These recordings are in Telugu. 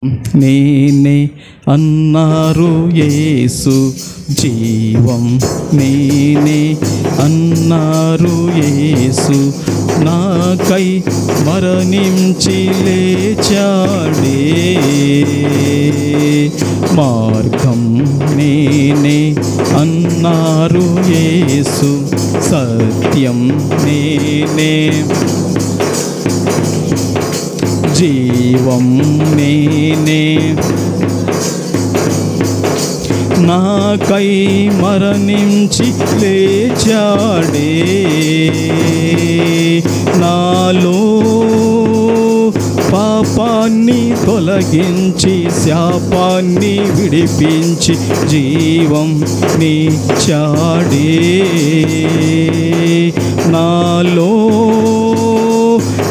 నేనే అన్నారు యేసు, జీవం నేనే అన్నారు యేసు, నాకై మరణించి లేచాడే. మార్గం నేనే అన్నారు యేసు, సత్యం నేనే, జీవం నేనే, నాకై మరణించి లేచాడే. నాలో పాపాన్ని తొలగించి శాపాన్ని విడిపించి జీవం నీచాడే. నాలో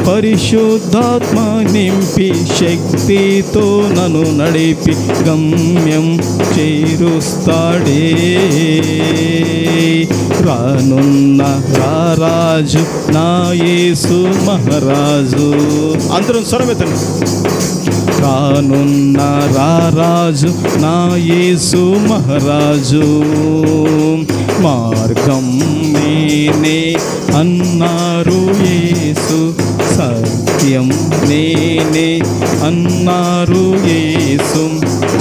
పరిశుద్ధాత్మ నింపి శక్తితో నన్ను నడిపి గమ్యం చేరుస్తాడే. రానున్న రారాజు నా యేసు మహారాజు. అందరం స్వరమెత్తండి. రానున్న రారాజు నా యేసు మహారాజు, మార్గం నేనే అన్నారు యేసు, సత్యం నేనే అన్నారు యేసు,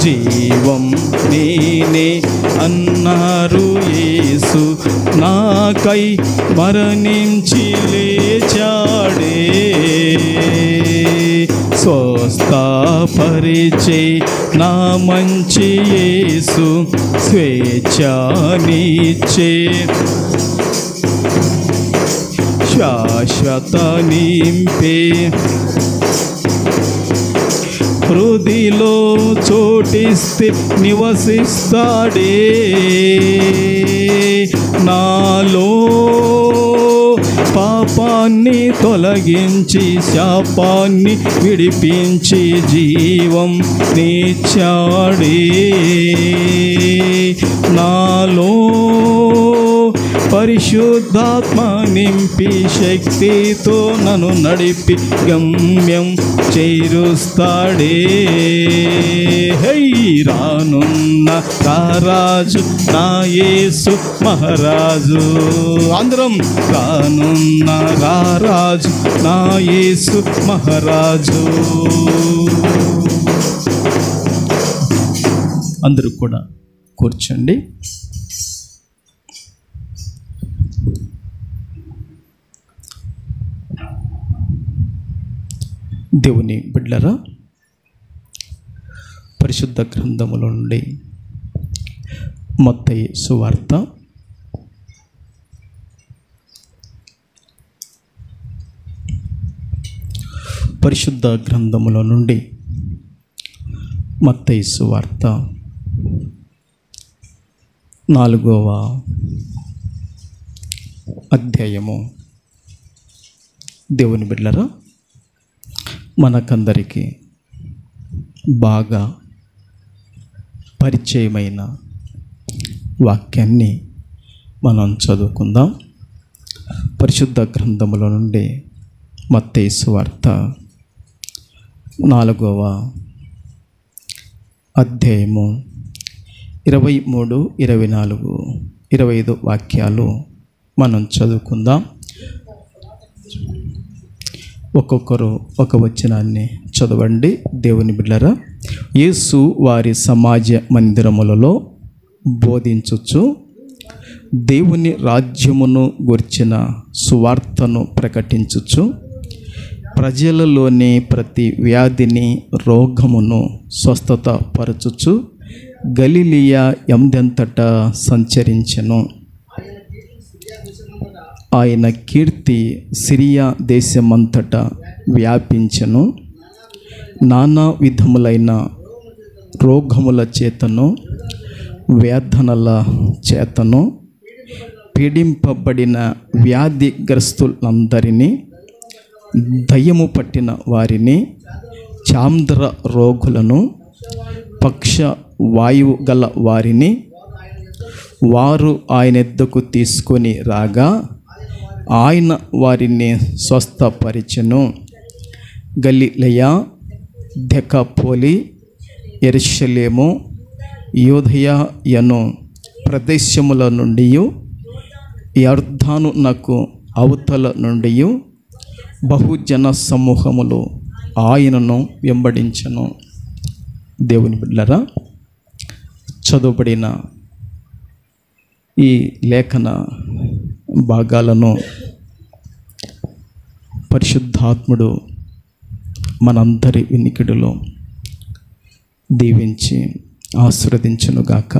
జీవం నేనే అన్నారు యేసు, నాకై మరణించి లేచాడే. స్వస్థపరిచే నా మంచి యేసు, స్వేచ్ఛనిచ్చే శాశ్వత నింపే, హృదిలో చోటిస్తే నివసిస్తాడే. నాలో పాపాన్ని తొలగించి శాపాన్ని విడిపించి జీవం నీచాడే. నాలో పరిశుద్ధాత్మ నింపి శక్తితో నన్ను నడిపి గమ్యం చేరుస్తాడే. హై రానున్న రారాజు నా యేసు మహారాజు. అందరం రానున్న రారాజు నా యేసు మహారాజు. అందరూ కూడా కూర్చోండి. దేవుని బిడ్డలారా, పరిశుద్ధ గ్రంథములో నుండి మత్తయి సువార్త 4వ అధ్యాయము. దేవుని బిడ్డలారా, మనకందరికీ బాగా పరిచయమైన వాక్యాన్ని మనం చదువుకుందాం. పరిశుద్ధ గ్రంథములో నుండి మత్తయి సువార్త 4వ అధ్యాయము 23, 24, 25 వాక్యాలు మనం చదువుకుందాం. ఒక్కొక్కరు ఒక వచనాన్ని చదవండి. దేవుని బిడ్డలారా, యేసు వారి సమాజ మందిరములలో బోధించుచు దేవుని రాజ్యమును గుర్చిన సువార్తను ప్రకటించుచు ప్రజలలోని ప్రతి వ్యాధిని రోగమును స్వస్థత పరచుచు గలిలియా యందంతటా సంచరించెను. ఆయన కీర్తి సిరియా దేశమంతటా వ్యాపించెను. నానా విధములైన రోగముల చేతను వేదనల చేతను పీడింపబడిన వ్యాధిగ్రస్తులందరినీ, దయ్యము పట్టిన వారిని, చాంద్ర రోగులను, పక్ష వాయువు గల వారిని వారు ఆయన ఎద్దకు తీసుకొని రాగా ఆయన వారిని స్వస్థపరిచెను. గలిలయ, దెకాపోలి, యెరూషలేము యూదయను ప్రదేశముల నుండి యొర్దాను నకు అవతల నుండి బహుజన సమూహములు ఆయనను వెంబడించెను. దేవుని బిడ్డలారా, చదువుబడిన ఈ లేఖన భాగాలను పరిశుద్ధాత్ముడు మనందరి వినికిడిలో దీవించి ఆశీర్వదించునుగాక.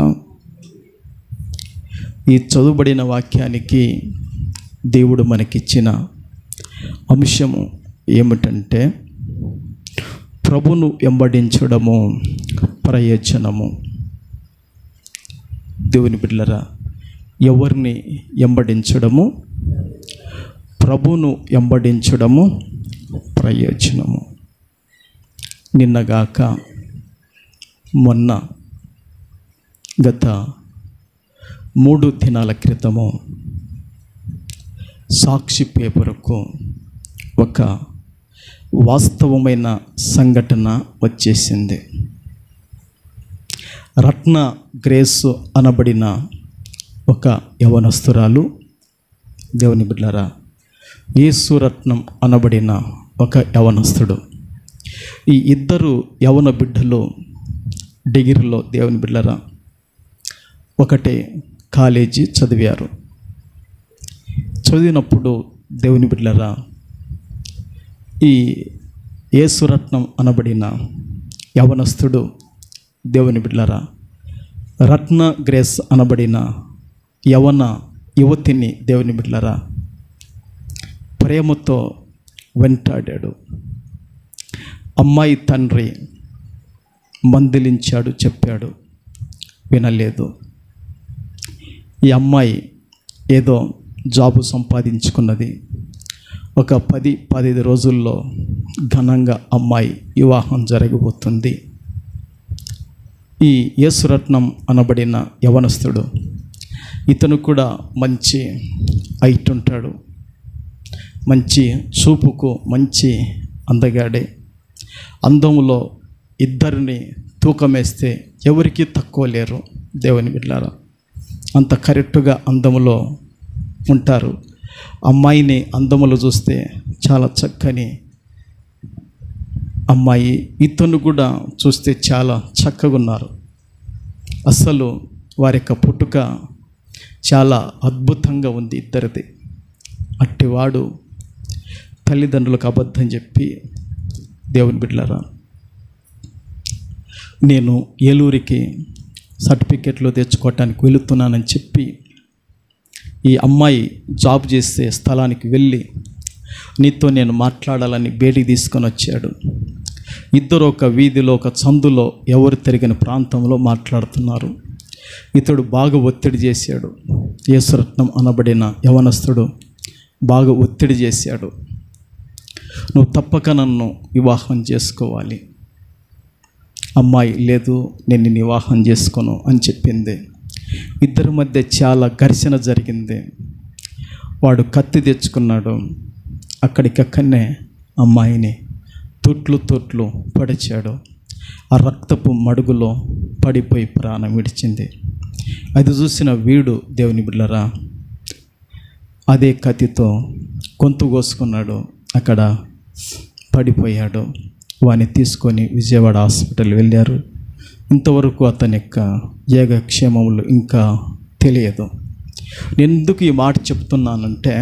ఈ చదువుబడిన వాక్యానికి దేవుడు మనకిచ్చిన అంశము ఏమిటంటే, ప్రభును వెంబడించడము ప్రయోజనము. దేవుని బిడ్డలారా, ఎవరిని వెంబడించడము? ప్రభును వెంబడించడము ప్రయోజనము. నిన్నగాక మొన్న గత 3 దినాల క్రితము సాక్షి పేపర్కు ఒక వాస్తవమైన సంఘటన వచ్చేసింది. రత్న గ్రేస్ అనబడిన ఒక యవనస్తురాలు, దేవుని బిడ్డలారా, యేసురత్నం అనబడిన ఒక యవనస్తుడు, ఈ ఇద్దరు యవన బిడ్డలు డిగ్రీలో, దేవుని బిడ్డలారా, ఒకటే కాలేజీ చదివారు. చదివినప్పుడు దేవుని బిడ్డలారా, ఈ యేసురత్నం అనబడిన యవనస్తుడు, దేవుని బిడ్డలారా, రత్న గ్రేస్ అనబడిన యవన యువతిని, దేవుని బిడ్డలారా, ప్రేమతో వెంటాడాడు. అమ్మాయి తండ్రి మందలించాడు, చెప్పాడు, వినలేదు. ఈ అమ్మాయి ఏదో జాబు సంపాదించుకున్నది. ఒక 10-15 రోజుల్లో ఘనంగా అమ్మాయి వివాహం జరగబోతుంది. ఈ యేసురత్నం అనబడిన యవనస్తుడు, ఇతను కూడా మంచి హైట్ ఉంటాడు, మంచి చూపుకు మంచి అందగాడే. అందములో ఇద్దరిని తూకమేస్తే ఎవరికి తక్కువ లేరు, దేవుని బిడ్డలారా, అంత కరెక్ట్గా అందములో ఉంటారు. అమ్మాయిని అందములో చూస్తే చాలా చక్కని అమ్మాయి, ఇతను కూడా చూస్తే చాలా చక్కగా ఉన్నారు. అసలు వారి యొక్క పుట్టుక చాలా అద్భుతంగా ఉంది ఇద్దరిది. అట్టివాడు తల్లిదండ్రులకు అబద్ధం చెప్పి, దేవుని బిడ్డలారా, నేను ఏలూరికి సర్టిఫికెట్లు తెచ్చుకోవటానికి వెళుతున్నానని చెప్పి ఈ అమ్మాయి జాబ్ చేసే స్థలానికి వెళ్ళి నీతో నేను మాట్లాడాలని బేడికి తీసుకొని వచ్చాడు. ఇద్దరు ఒక వీధిలో, ఒక సందులో, ఎవరు తిరిగిన ప్రాంతంలో మాట్లాడుతున్నారు. ఇతడు బాగా ఒత్తిడి చేశాడు. యేసురత్నం అనబడిన యవనస్తుడు బాగా ఒత్తిడి చేశాడు. నువ్వు తప్పక నన్ను వివాహం చేసుకోవాలి. అమ్మాయి, లేదు, నేను నిన్ను వివాహం చేసుకోను అని చెప్పింది. ఇద్దరి మధ్య చాలా ఘర్షణ జరిగింది. వాడు కత్తి తెచ్చుకున్నాడు. అక్కడికక్కడనే అమ్మాయిని తొట్లు పడిచాడు. ఆ రక్తపు మడుగులో పడిపోయి ప్రాణం విడిచింది. అది చూసిన వీడు, దేవుని బిడ్డలారా, అదే కత్తితో గొంతు కోసుకున్నాడు. అక్కడ పడిపోయాడు. వాడిని తీసుకొని విజయవాడ హాస్పిటల్ వెళ్ళారు. ఇంతవరకు అతని యొక్క యోగక్షేమములు ఇంకా తెలియదు. నేను ఎందుకు ఈ మాట చెప్తున్నానంటే,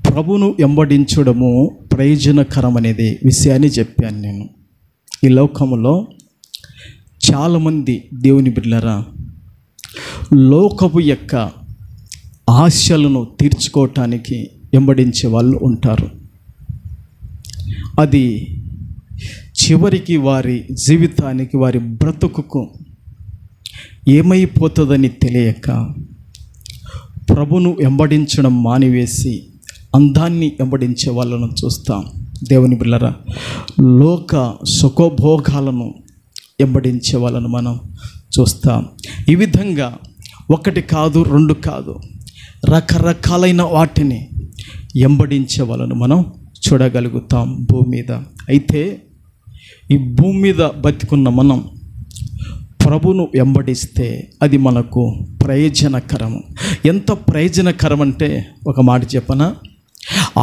ప్రభును వెంబడించడము ప్రయోజనకరం అనేది విషయాన్ని చెప్పాను నేను. ఈ లోకములో చాలామంది, దేవుని బిడ్డలారా, లోకపు యొక్క ఆశలను తీర్చుకోవటానికి వెంబడించే వాళ్ళు ఉంటారు. అది చివరికి వారి జీవితానికి, వారి బ్రతుకుకు ఏమైపోతుందని తెలియక ప్రభును వెంబడించడం మానివేసి అందాన్ని వెంబడించే వాళ్ళను చూస్తాం. దేవుని బిడ్డలారా, లోక సుఖభోగాలను వెంబడించే వాళ్ళను మనం చూస్తాం. ఈ విధంగా 1 కాదు 2 కాదు, రకరకాలైన వాటిని వెంబడించే వాళ్ళను మనం చూడగలుగుతాం భూమి మీద. అయితే ఈ భూమి మీద బతికున్న మనం ప్రభును వెంబడిస్తే అది మనకు ప్రయోజనకరము. ఎంత ప్రయోజనకరం అంటే ఒక మాట చెప్పనా,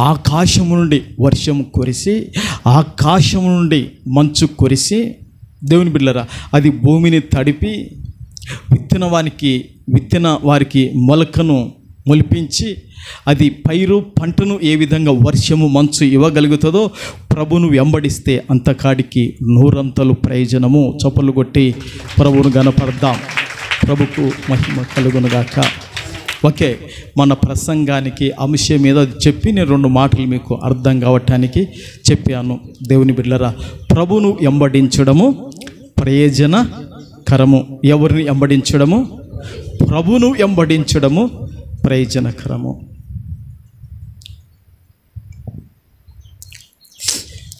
ఆకాశము నుండి వర్షం కురిసి, ఆకాశము నుండి మంచు కురిసి, దేవుని బిడ్డలారా, అది భూమిని తడిపి విత్తిన వారికి మొలకను మొలిపించి, అది పైరు పంటను ఏ విధంగా వర్షము మంచు ఇవ్వగలుగుతుందో, ప్రభును వెంబడిస్తే అంతకాడికి నూరంతలు ప్రయోజనము. చప్పలు కొట్టి ప్రభువును గనపడదాం. ప్రభుకు మహిమ కలుగునుగాక. ఓకే, మన ప్రసంగానికి అంశం మీద చెప్పి నేను 2 మాటలు మీకు అర్థం కావటానికి చెప్పాను. దేవుని బిడ్డలారా, ప్రభును వెంబడించడము ప్రయోజనకరము. ఎవరిని వెంబడించడము? ప్రభును వెంబడించడము ప్రయోజనకరము.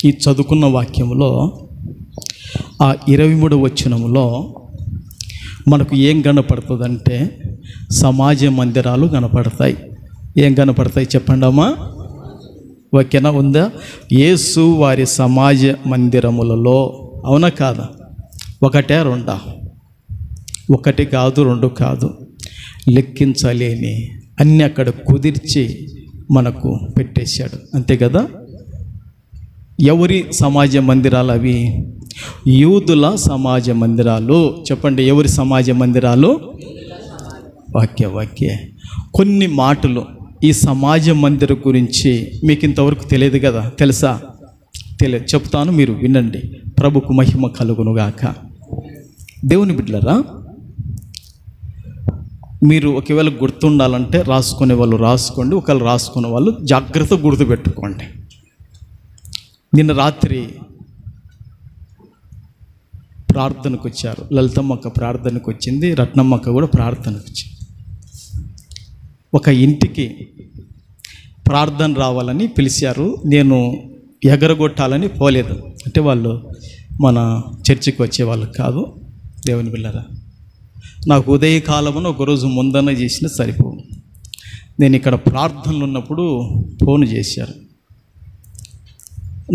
ఈ చదువుకున్న వాక్యంలో ఆ 23వ వచనంలో మనకు ఏం కనపడుతుందంటే సమాజ మందిరాలు కనపడతాయి. ఏం కనపడతాయి చెప్పండి అమ్మా? ఓకేనా? ఉందా? యేసు వారి సమాజ మందిరములలో, అవునా కాదా? 1 2? 1 కాదు, 2 కాదు, లెక్కించలేని అన్నీ అక్కడ కుదిర్చి మనకు పెట్టేశాడు. అంతే కదా? ఎవరి సమాజ మందిరాలు అవి? యూదుల సమాజ మందిరాలు. చెప్పండి, ఎవరి సమాజ మందిరాలు? వాక్య కొన్ని మాటలు ఈ సమాజ మందిరం గురించి మీకు ఇంతవరకు తెలియదు కదా? తెలుసా? తెలియదు, చెప్తాను, మీరు వినండి. ప్రభుకు మహిమ కలుగునుగాక. దేవుని బిడ్డలారా, మీరు ఒకవేళ గుర్తుండాలంటే రాసుకునే వాళ్ళు రాసుకోండి, ఒకవేళ రాసుకునే వాళ్ళు జాగ్రత్తగా గుర్తుపెట్టుకోండి. నిన్న రాత్రి ప్రార్థనకు వచ్చారు. లలితమ్మక్క ప్రార్థనకు వచ్చింది, రత్నమ్మక్క కూడా ప్రార్థనకు వచ్చింది. ఒక ఇంటికి ప్రార్థన రావాలని పిలిచారు. నేను ఎగరగొట్టాలని పోలేదు. అంటే వాళ్ళు మన చర్చికి వచ్చేవాళ్ళు కాదు. దేవుని బిడ్డలారా, నాకు ఉదయకాలమున ఒకరోజు ముందన చేసిన సరిపోవు. నేను ఇక్కడ ప్రార్థనలు ఉన్నప్పుడు ఫోన్ చేశారు.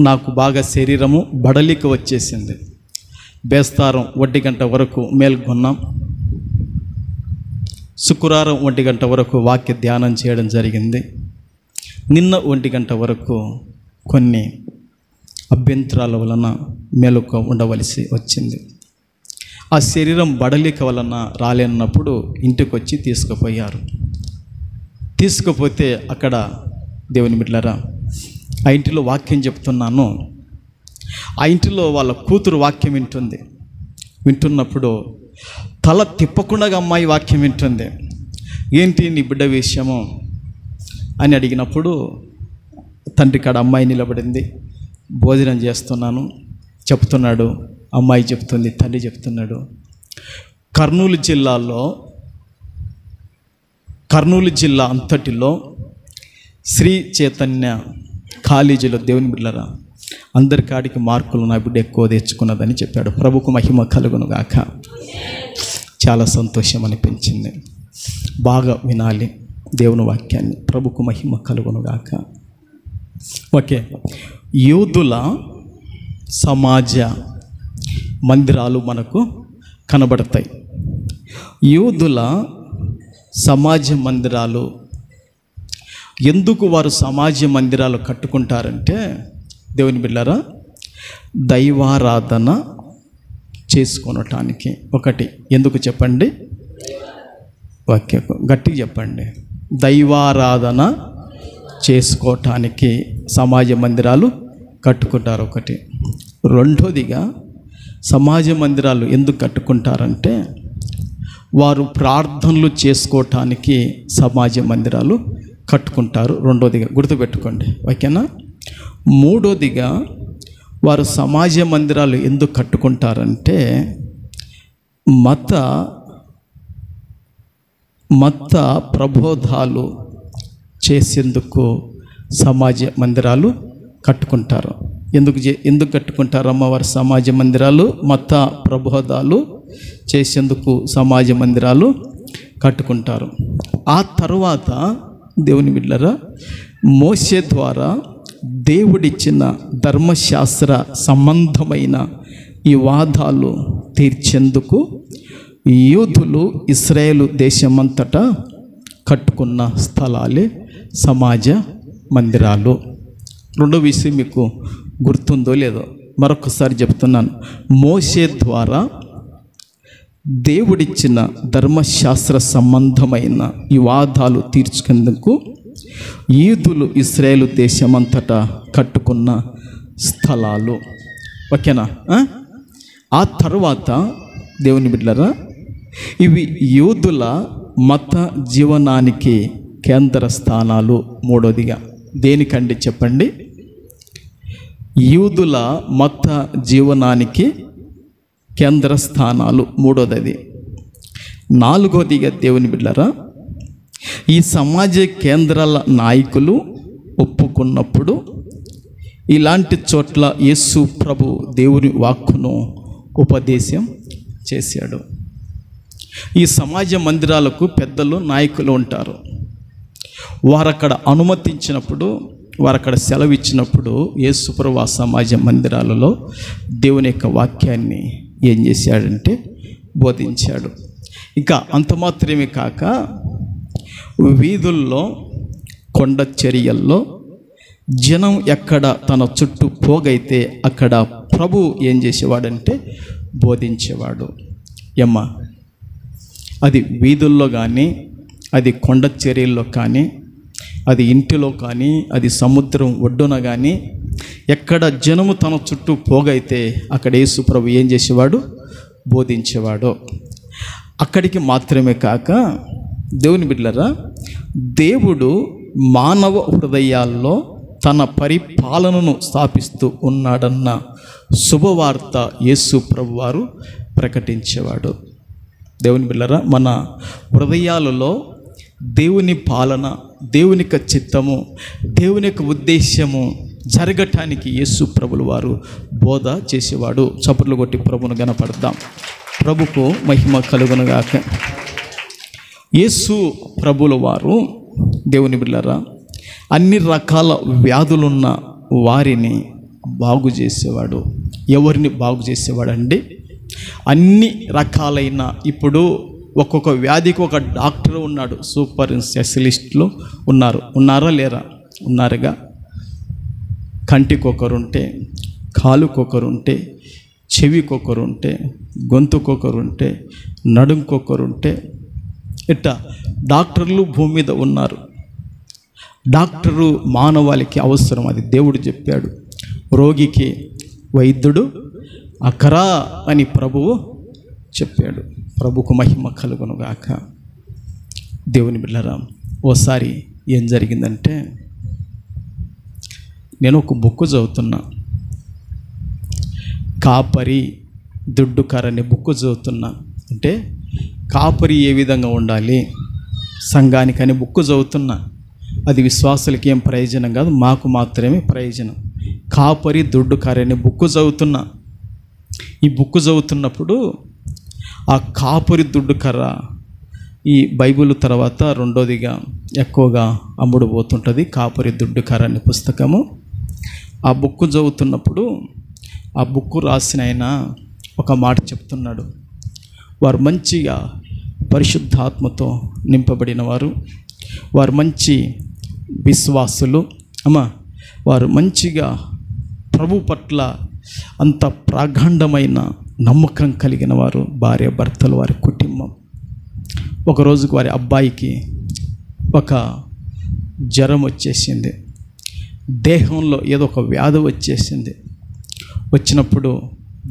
నాకు బాగా శరీరము బడలిక వచ్చేసింది. బేస్తారం 1 గంట వరకు మేల్కొన్నాం. శుక్రవారం 1 గంట వరకు వాక్య ధ్యానం చేయడం జరిగింది. నిన్న 1 గంట వరకు కొన్ని అభ్యంతరాల వలన మేలుకు ఉండవలసి వచ్చింది. ఆ శరీరం బడలిక వలన రాలేనప్పుడు ఇంటికి వచ్చి తీసుకుపోయారు. తీసుకుపోతే అక్కడ దేవుని బిడ్డలారా, ఆ ఇంటిలో వాక్యం చెప్తున్నాను. ఆ ఇంటిలో వాళ్ళ కూతురు వాక్యం వింటున్నప్పుడు తల తిప్పకుండా అమ్మాయి వాక్యం వింటుంది. ఏంటి నీ బిడ్డ విషయము అని అడిగినప్పుడు తండ్రి కాడ అమ్మాయి నిలబడింది. భోజనం చేస్తున్నాను చెప్తున్నాడు. అమ్మాయి చెప్తుంది, తండ్రి చెప్తున్నాడు. కర్నూలు జిల్లా అంతటిలో శ్రీ చైతన్య కాలేజీలో దేవుని బిడ్డలారా అందరి కాడికి మార్కులు నా బిడ్డ ఎక్కువ తెచ్చుకున్నదని చెప్పాడు. ప్రభుకు మహిమ కలుగునుగాక. చాలా సంతోషం అనిపించింది. బాగా వినాలి దేవుని వాక్యాన్ని. ప్రభుకు మహిమ కలుగునుగాక. ఓకే, యూదుల సమాజ మందిరాలు మనకు కనబడతాయి. యూదుల సమాజ మందిరాలు ఎందుకు వారు సమాజ మందిరాలు కట్టుకుంటారంటే, దేవుని బిడ్డలారా, దైవారాధన చేసుకొనటానికి. ఒకటి ఎందుకు చెప్పండి? వాక్య గట్టిగా చెప్పండి. దైవారాధన చేసుకోవటానికి సమాజ మందిరాలు కట్టుకుంటారు. ఒకటి. రెండోదిగా సమాజ మందిరాలు ఎందుకు కట్టుకుంటారంటే, వారు ప్రార్థనలు చేసుకోవటానికి సమాజ మందిరాలు కట్టుకుంటారు. రెండోదిగా గుర్తుపెట్టుకోండి, ఓకేనా? మూడోదిగా వారు సమాజ మందిరాలు ఎందుకు కట్టుకుంటారంటే, మత ప్రబోధాలు చేసేందుకు సమాజ మందిరాలు కట్టుకుంటారు. ఎందుకు కట్టుకుంటారమ్మ వారు సమాజ మందిరాలు? మత ప్రబోధాలు చేసేందుకు సమాజ మందిరాలు కట్టుకుంటారు. ఆ తర్వాత దేవుని బిడ్డలారా, మోషే ద్వారా దేవుడిచ్చిన ధర్మశాస్త్ర సంబంధమైన ఈ వాదాలు తీర్చేందుకు యూదులు ఇశ్రాయేలు దేశమంతటా కట్టుకున్న స్థలాలే సమాజ మందిరాలు. రెండో విషయం మీకు గుర్తుందో లేదో మరొకసారి చెప్తున్నాను. మోషే ద్వారా దేవుడిచ్చిన ధర్మశాస్త్ర సంబంధమైన ఈ వాదాలు తీర్చుకునేందుకు యూదులు ఇశ్రాయేలు దేశమంతటా కట్టుకున్న స్థలాలు. ఓకేనా? ఆ తర్వాత దేవుని బిడ్డలారా, ఇవి యూదుల మత జీవనానికి కేంద్ర స్థానాలు. మూడోదిగా దేనికండి చెప్పండి? యూదుల మత జీవనానికి కేంద్ర స్థానాలు మూడోది. నాలుగోదిగా దేవుని బిడ్డలారా, ఈ సమాజ కేంద్రాల నాయకులు ఒప్పుకున్నప్పుడు ఇలాంటి చోట్ల యేసు ప్రభు దేవుని వాక్కును ఉపదేశం చేశాడు. ఈ సమాజ మందిరాలకు పెద్దలు, నాయకులు ఉంటారు. వారక్కడ అనుమతించినప్పుడు, వారక్కడ సెలవిచ్చినప్పుడు యేసు ప్రభు ఆ సమాజ మందిరాలలో దేవుని యొక్క వాక్యాన్ని ఏం చేశాడంటే బోధించాడు. ఇంకా అంత మాత్రమే కాక వీధుల్లో, కొండ చర్యల్లో జనం ఎక్కడ తన చుట్టూ పోగైతే అక్కడ ప్రభు ఏం చేసేవాడంటే బోధించేవాడు. అది వీధుల్లో కానీ, అది కొండ చర్యల్లో కానీ, అది ఇంటిలో కానీ, అది సముద్రం ఒడ్డున కానీ, ఎక్కడ జనము తన చుట్టూ పోగైతే అక్కడ యేసు ప్రభు ఏం చేసేవాడు? బోధించేవాడు. అక్కడికి మాత్రమే కాక దేవుని బిడ్డలారా, దేవుడు మానవ హృదయాల్లో తన పరిపాలనను స్థాపిస్తూ ఉన్నాడన్న శుభవార్త యేసు ప్రభు వారు ప్రకటించేవాడు. దేవుని బిడ్డలారా, మన హృదయాలలో దేవుని పాలన, దేవుని యొక్క చిత్తము, దేవుని యొక్క ఉద్దేశ్యము జరగటానికి యేసు ప్రభుల వారు బోధ చేసేవాడు. చప్పట్లు కొట్టి ప్రభును గణపడదాం. ప్రభుకు మహిమ కలుగునుగాక. యేసు ప్రభుల వారు దేవుని బిడ్డలారా అన్ని రకాల వ్యాధులున్న వారిని బాగు చేసేవాడు. ఎవరిని బాగు చేసేవాడండి? అన్ని రకాలైన, ఇప్పుడు ఒక్కొక్క వ్యాధికి ఒక డాక్టర్ ఉన్నాడు, సూపర్ స్పెషలిస్టులు ఉన్నారా లేరా? ఉన్నారుగా. కంటికొకరుంటే, కాలుకొకరుంటే, చెవికొకరుంటే, గొంతుకొకరుంటే, నడుంకొకరుంటే, ఇట్లా డాక్టర్లు భూమి మీద ఉన్నారు. డాక్టరు మానవాళికి అవసరం, అది దేవుడు చెప్పాడు. రోగికి వైద్యుడు అకరా అని ప్రభువు చెప్పాడు. ప్రభుకు మహిమ కలుగునుగాక. దేవుని బిడ్డలారా, ఓసారి ఏం జరిగిందంటే, నేను ఒక బుక్ చదువుతున్నా, కాపరి దుడ్డుకర అనే బుక్ చదువుతున్నా. అంటే కాపరి ఏ విధంగా ఉండాలి సంఘానికని బుక్ చదువుతున్నా. అది విశ్వాసులకి ఏం ప్రయోజనం కాదు, మాకు మాత్రమే ప్రయోజనం. కాపరి దుడ్డుకర అనే బుక్ చదువుతున్నా. ఈ బుక్ చదువుతున్నప్పుడు ఆ కాపరి దుడ్డుకర్ర ఈ బైబిల్ తర్వాత రెండోదిగా ఎక్కువగా అమ్ముడు పోతుంటుంది, కాపరి దుడ్డుకర్ర అనే పుస్తకము. ఆ బుక్ చదువుతున్నప్పుడు ఆ బుక్ రాసిన ఆయన ఒక మాట చెప్తున్నాడు. వారు మంచిగా పరిశుద్ధాత్మతో నింపబడిన వారు, వారు మంచి విశ్వాసులు, వారు మంచిగా ప్రభు పట్ల అంత ప్రాగాంఢమైన నమ్మకం కలిగిన వారు, భార్య భర్తలు, వారి కుటుంబం. ఒకరోజుకు వారి అబ్బాయికి ఒక జ్వరం వచ్చేసింది, దేహంలో ఏదో ఒక వ్యాధి వచ్చేసింది. వచ్చినప్పుడు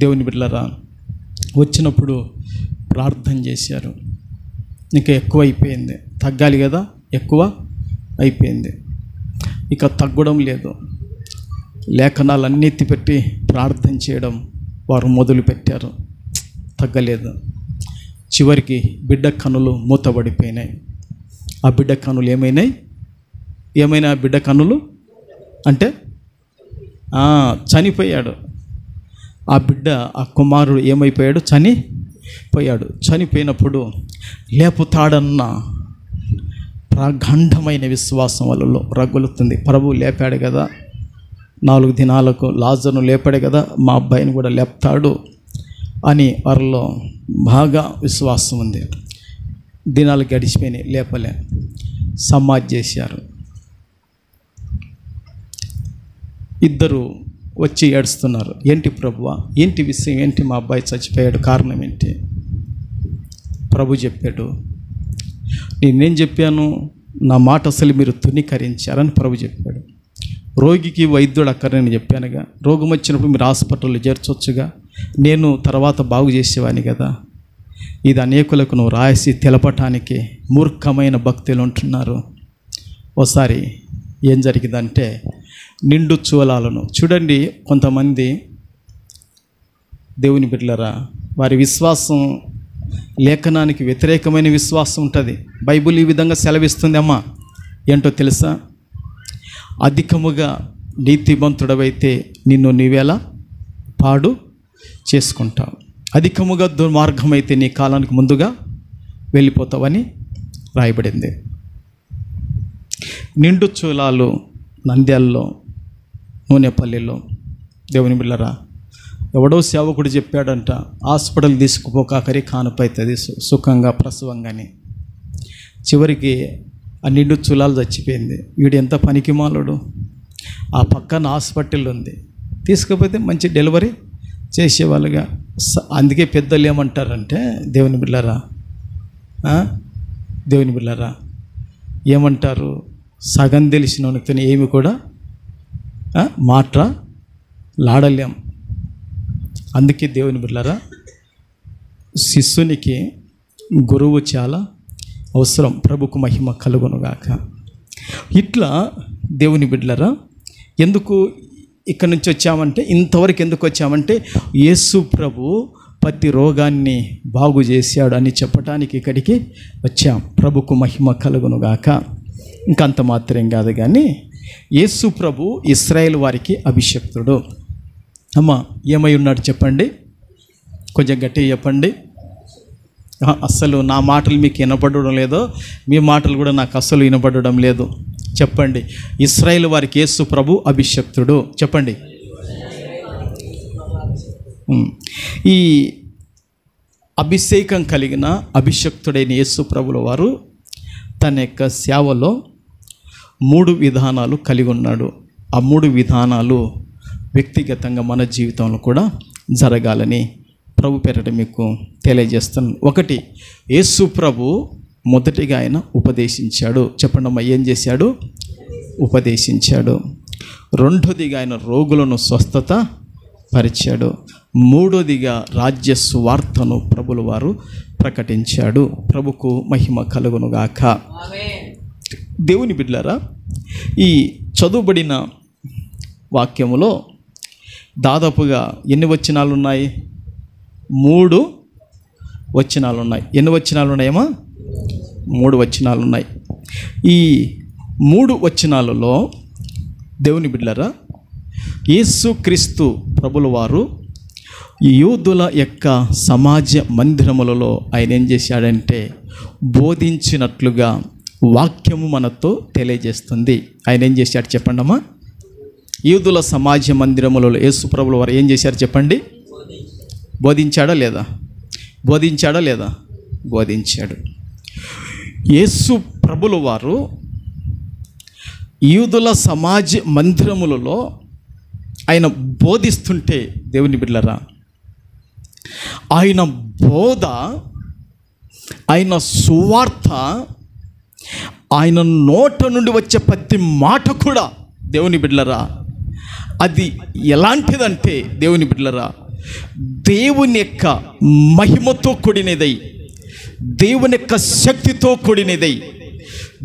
దేవుని బిడ్డలారా, వచ్చినప్పుడు ప్రార్థన చేశారు. ఇంకా ఎక్కువ అయిపోయింది, తగ్గాలి కదా, ఎక్కువ అయిపోయింది. ఇక తగ్గడం లేదు. లేఖనాలన్నీ ఎత్తిపెట్టి ప్రార్థన చేయడం వారు మొదలుపెట్టారు. తగ్గలేదు. చివరికి బిడ్డ కన్నులు మూతబడిపోయినాయి. ఆ బిడ్డ కన్నులు ఏమైనా ఆ బిడ్డ కన్నులు అంటే చనిపోయాడు. ఆ బిడ్డ, ఆ కుమారుడు ఏమైపోయాడు? చనిపోయాడు. చనిపోయినప్పుడు లేపుతాడన్న ప్రాగంఢమైన విశ్వాసం వాళ్ళలో రగులుతుంది. ప్రభువు లేపాడు కదా, 4 దినాలకు లాజరును లేపాడే కదా, మా అబ్బాయిని కూడా లేపుతాడు అని వారిలో బాగా విశ్వాసం ఉంది. దినాలు గడిచిపోయినాయి, లేపలే. సమాధి చేశారు. ఇద్దరు వచ్చి ఏడుస్తున్నారు. ఏంటి ప్రభువా, ఏంటి విషయం, ఏంటి మా అబ్బాయి చచ్చిపోయాడు, కారణం ఏంటి? ప్రభు చెప్పాడు, నేనేం చెప్పాను, నా మాట అసలు మీరు తునీకరించారని ప్రభు చెప్పాడు. రోగికి వైద్యుడు అక్కరని చెప్పానుగా, రోగం వచ్చినప్పుడు మీరు హాస్పిటల్లో చేర్చొచ్చుగా, నేను తర్వాత బాగు చేసేవాని కదా. ఇది అనేకులకు నువ్వు రాసి తెలపటానికి మూర్ఖమైన భక్తులు ఉంటున్నారు. ఒకసారి ఏం జరిగిందంటే, నిండు చూలాలను చూడండి. కొంతమంది దేవుని బిడ్డలరా, వారి విశ్వాసం లేఖనానికి వ్యతిరేకమైన విశ్వాసం ఉంటుంది. బైబిల్ ఈ విధంగా సెలవిస్తుంది. అమ్మా ఏంటో తెలుసా? అధికముగా నీతిమంతుడవైతే నిన్ను నీవేలా పాడు చేసుకుంటావు, అధికముగా దుర్మార్గమైతే నీ కాలానికి ముందుగా వెళ్ళిపోతావని రాయబడింది. నిండు చూలాలు నంద్యాలలో, నూనెపల్లిలో దేవుని బిళ్ళరా, ఎవడో సేవకుడు చెప్పాడంట, హాస్పిటల్ తీసుకుపోకాకరి కానుపైతుంది సుఖంగా ప్రసవంగాని. చివరికి ఆ నిండు చూలాలు చచ్చిపోయింది. వీడు ఎంత పనికిమాలుడు. ఆ పక్కన హాస్పిటల్ ఉంది, తీసుకుపోతే మంచి డెలివరీ చేసేవాళ్ళుగా. అందుకే పెద్దలు ఏమంటారంటే, దేవుని బిళ్ళరా, దేవుని బిళ్ళరా ఏమంటారు, సగం తెలిసినోనితో ఏమి కూడా మాట్లాడలేం. అందుకే దేవుని బిడ్డలారా, శిష్యునికి గురువు చాలా అవసరం. ప్రభుకు మహిమ కలుగునుగాక. ఇట్లా దేవుని బిడ్డలారా, ఎందుకు ఇక్కడి నుంచి వచ్చామంటే, ఇంతవరకు ఎందుకు వచ్చామంటే, యేసు ప్రభు ప్రతి రోగాన్ని బాగు చేశాడు అని చెప్పడానికి ఇక్కడికి వచ్చాం. ప్రభుకు మహిమ కలుగునుగాక. ఇంకంత మాత్రం కాదు కానీ, యేసు ప్రభు ఇశ్రాయేల్ వారికి అభిషక్తుడు. అమ్మ ఏమై ఉన్నాడు చెప్పండి, కొంచెం గట్టిగా చెప్పండి. అస్సలు నా మాటలు మీకు వినపడడం లేదో, మీ మాటలు కూడా నాకు అస్సలు వినపడడం లేదు. చెప్పండి, ఇశ్రాయేల్ వారికి యేసు ప్రభు అభిషక్తుడు. చెప్పండి. ఈ అభిషేకం కలిగిన అభిషక్తుడైన యేసు ప్రభుల వారు తన యొక్క సేవలో 3 విధానాలు కలిగి ఉన్నాడు. ఆ 3 విధానాలు వ్యక్తిగతంగా మన జీవితంలో కూడా జరగాలని ప్రభు పేరట మీకు తెలియజేస్తున్నాను. 1, యేసు ప్రభు మొదటిగా ఆయన ఉపదేశించాడు. చెప్పండి అమ్మా, ఏం చేశాడు? ఉపదేశించాడు. 2దిగా ఆయన రోగులను స్వస్థత పరిచాడు. 3దిగా రాజ్య సువార్తను ప్రభుల వారు ప్రకటించాడు. ప్రభుకు మహిమ కలుగునుగాక. దేవుని బిడ్డలారా, ఈ చదువుబడిన వాక్యములో దాదాపుగా ఎన్ని వచనాలు ఉన్నాయి? 3 వచనాలు ఉన్నాయి. ఎన్ని వచనాలు ఉన్నాయేమో? 3 వచనాలు ఉన్నాయి. ఈ 3 వచనాలలో దేవుని బిడ్డలారా, యేసుక్రీస్తు ప్రభుల వారు యూదుల యొక్క సమాజ మందిరములలో ఆయన ఏం చేశాడంటే, బోధించినట్లుగా వాక్యము మనతో తెలియజేస్తుంది. ఆయన ఏం చేశాడు చెప్పండి అమ్మా? యూదుల సమాజ మందిరములలో యేసు ప్రభుల వారు ఏం చేశారు చెప్పండి? బోధించాడా లేదా? బోధించాడా లేదా? బోధించాడు. యేసు ప్రభుల వారు యూదుల సమాజ మందిరములలో ఆయన బోధిస్తుంటే, దేవుని బిడ్డలారా, ఆయన బోధ, ఆయన సువార్త, ఆయన నోట నుండి వచ్చే ప్రతి మాట కూడా దేవుని బిడ్డలారా, అది ఎలాంటిదంటే, దేవుని బిడ్డలారా, దేవుని యొక్క మహిమతో కూడినదై, దేవుని యొక్క శక్తితో కూడినదై,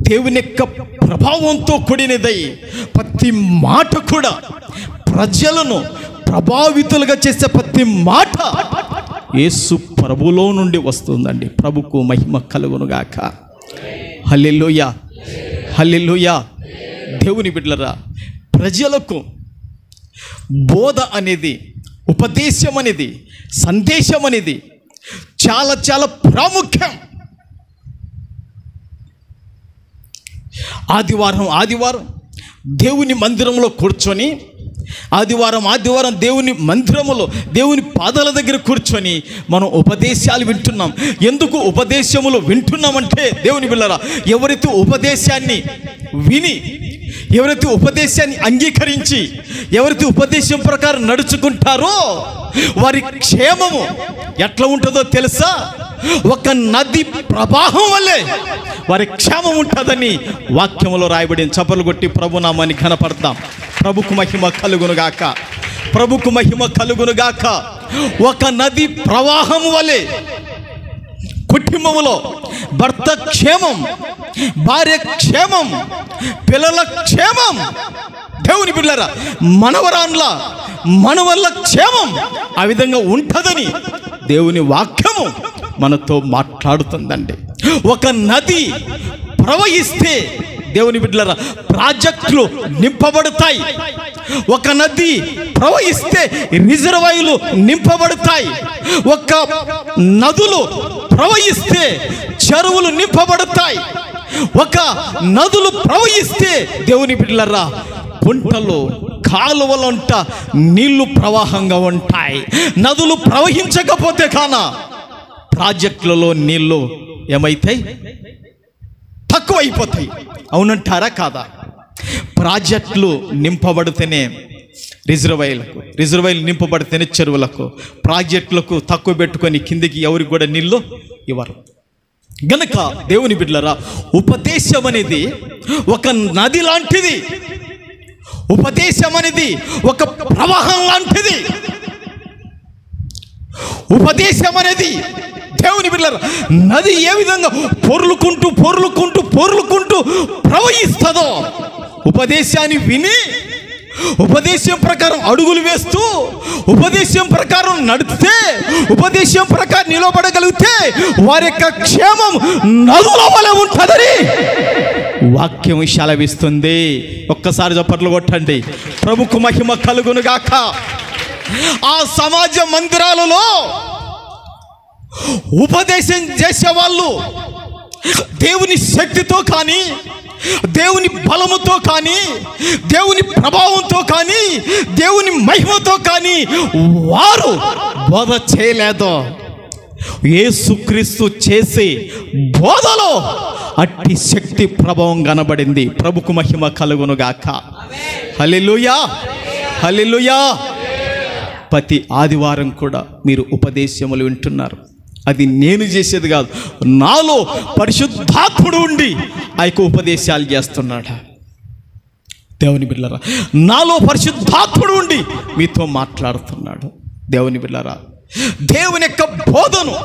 దేవుని యొక్క ప్రభావంతో కూడినదై, ప్రతి మాట కూడా ప్రజలను ప్రభావితులుగా చేసే ప్రతి మాట యేసు ప్రభులో నుండి వస్తుందండి. ప్రభుకు మహిమ కలుగునుగాక. హల్లెలూయా, హల్లెలూయా. దేవుని బిడ్డలారా, ప్రజలకు బోధ అనేది, ఉపదేశం అనేది, సందేశం అనేది చాలా చాలా ప్రాముఖ్యం. ఆదివారం దేవుని మందిరంలో కూర్చొని ఆదివారం దేవుని మందిరములో దేవుని పాదాల దగ్గర కూర్చొని మనం ఉపదేశాలు వింటున్నాం. ఎందుకు ఉపదేశములు వింటున్నామంటే దేవుని బిడ్డలారా, ఎవరైతే ఉపదేశాన్ని విని, ఎవరైతే ఉపదేశాన్ని అంగీకరించి, ఎవరైతే ఉపదేశం ప్రకారం నడుచుకుంటారో వారి క్షేమము ఎట్లా ఉంటుందో తెలుసా? ఒక నది ప్రవాహం వల్లే వారి క్షేమం ఉంటుందని వాక్యములో రాయబడింది. చప్పలు కొట్టి ప్రభునామాన్ని కనపడతాం. ప్రభుకు మహిమ కలుగునుగాక, ప్రభుకు మహిమ కలుగునుగాక. ఒక నది ప్రవాహం వలె కుటుంబములో భర్త క్షేమం, భార్య క్షేమం, పిల్లల క్షేమం, దేవుని బిడ్డలారా మనవల్ల క్షేమం ఆ విధంగా ఉంటుందని దేవుని వాక్యము మనతో మాట్లాడుతుందండి. ఒక నది ప్రవహిస్తే దేవుని బిడ్డలారా ప్రాజెక్టులు నింపబడతాయి. ఒక నది ప్రవహిస్తే రిజర్వాయర్లు నింపబడతాయి. ఒక నదులు ప్రవహిస్తే చెరువులు నింపబడతాయి. ఒక నదులు ప్రవహిస్తే దేవుని బిడ్డలారా కుంటలు, కాలువలంట నీళ్లు ప్రవాహంగా ఉంటాయి. నదులు ప్రవహించకపోతే కానా ప్రాజెక్టులలో నీళ్లు ఏమైతాయి? తక్కువైపోతాయి. అవునంటారా కాదా? ప్రాజెక్టులు నింపబడితేనే రిజర్వాయర్లు నింపబడితేనే చెరువులకు, ప్రాజెక్టులకు తక్కువ పెట్టుకొని కిందికి ఎవరికి కూడా నీళ్ళు ఇవ్వరు. గనక దేవుని బిడ్డలారా, ఉపదేశం అనేది ఒక నది లాంటిది. ఉపదేశం అనేది ఒక ప్రవాహం లాంటిది. ఉపదేశం అనేది దేవుని బిడ్డలారా నది ఏ విధంగా పొర్లుకుంటూ ప్రవహిస్తుందో, ఉపదేశాన్ని విని ఉపదేశం ప్రకారం అడుగులు వేస్తూ ఉపదేశం ప్రకారం నడిస్తే, ఉపదేశం ప్రకారం నిలబడగలిగితే వారి యొక్క క్షేమం నదుల వలె ఉంటుందని వాక్యం సెలవిస్తుంది. ఒక్కసారి చప్పట్లు కొట్టండి. ప్రభుకు మహిమ కలుగునుగాక. ఆ సమాజ మందిరాలలో ఉపదేశం చేసేవాళ్ళు దేవుని శక్తితో కానీ, దేవుని బలముతో కానీ, దేవుని ప్రభావంతో కానీ, దేవుని మహిమతో కానీ వారు బోధ చేయలేదు. యేసుక్రీస్తు చేసే బోధలో అట్టి శక్తి ప్రభావం కనబడింది. ప్రభుకు మహిమ కలుగునుగాక. హల్లెలూయా, హల్లెలూయా. ప్రతి ఆదివారం కూడా మీరు ఉపదేశములు వింటున్నారు. అది నేను చేసేది కాదు, నాలో పరిశుద్ధాత్ముడు ఉండి ఆ యొక్క ఉపదేశాలు చేస్తున్నాడు. దేవుని బిడ్డలారా, నాలో పరిశుద్ధాత్ముడు ఉండి మీతో మాట్లాడుతున్నాడు. దేవుని బిడ్డలారా, దేవుని యొక్క బోధను,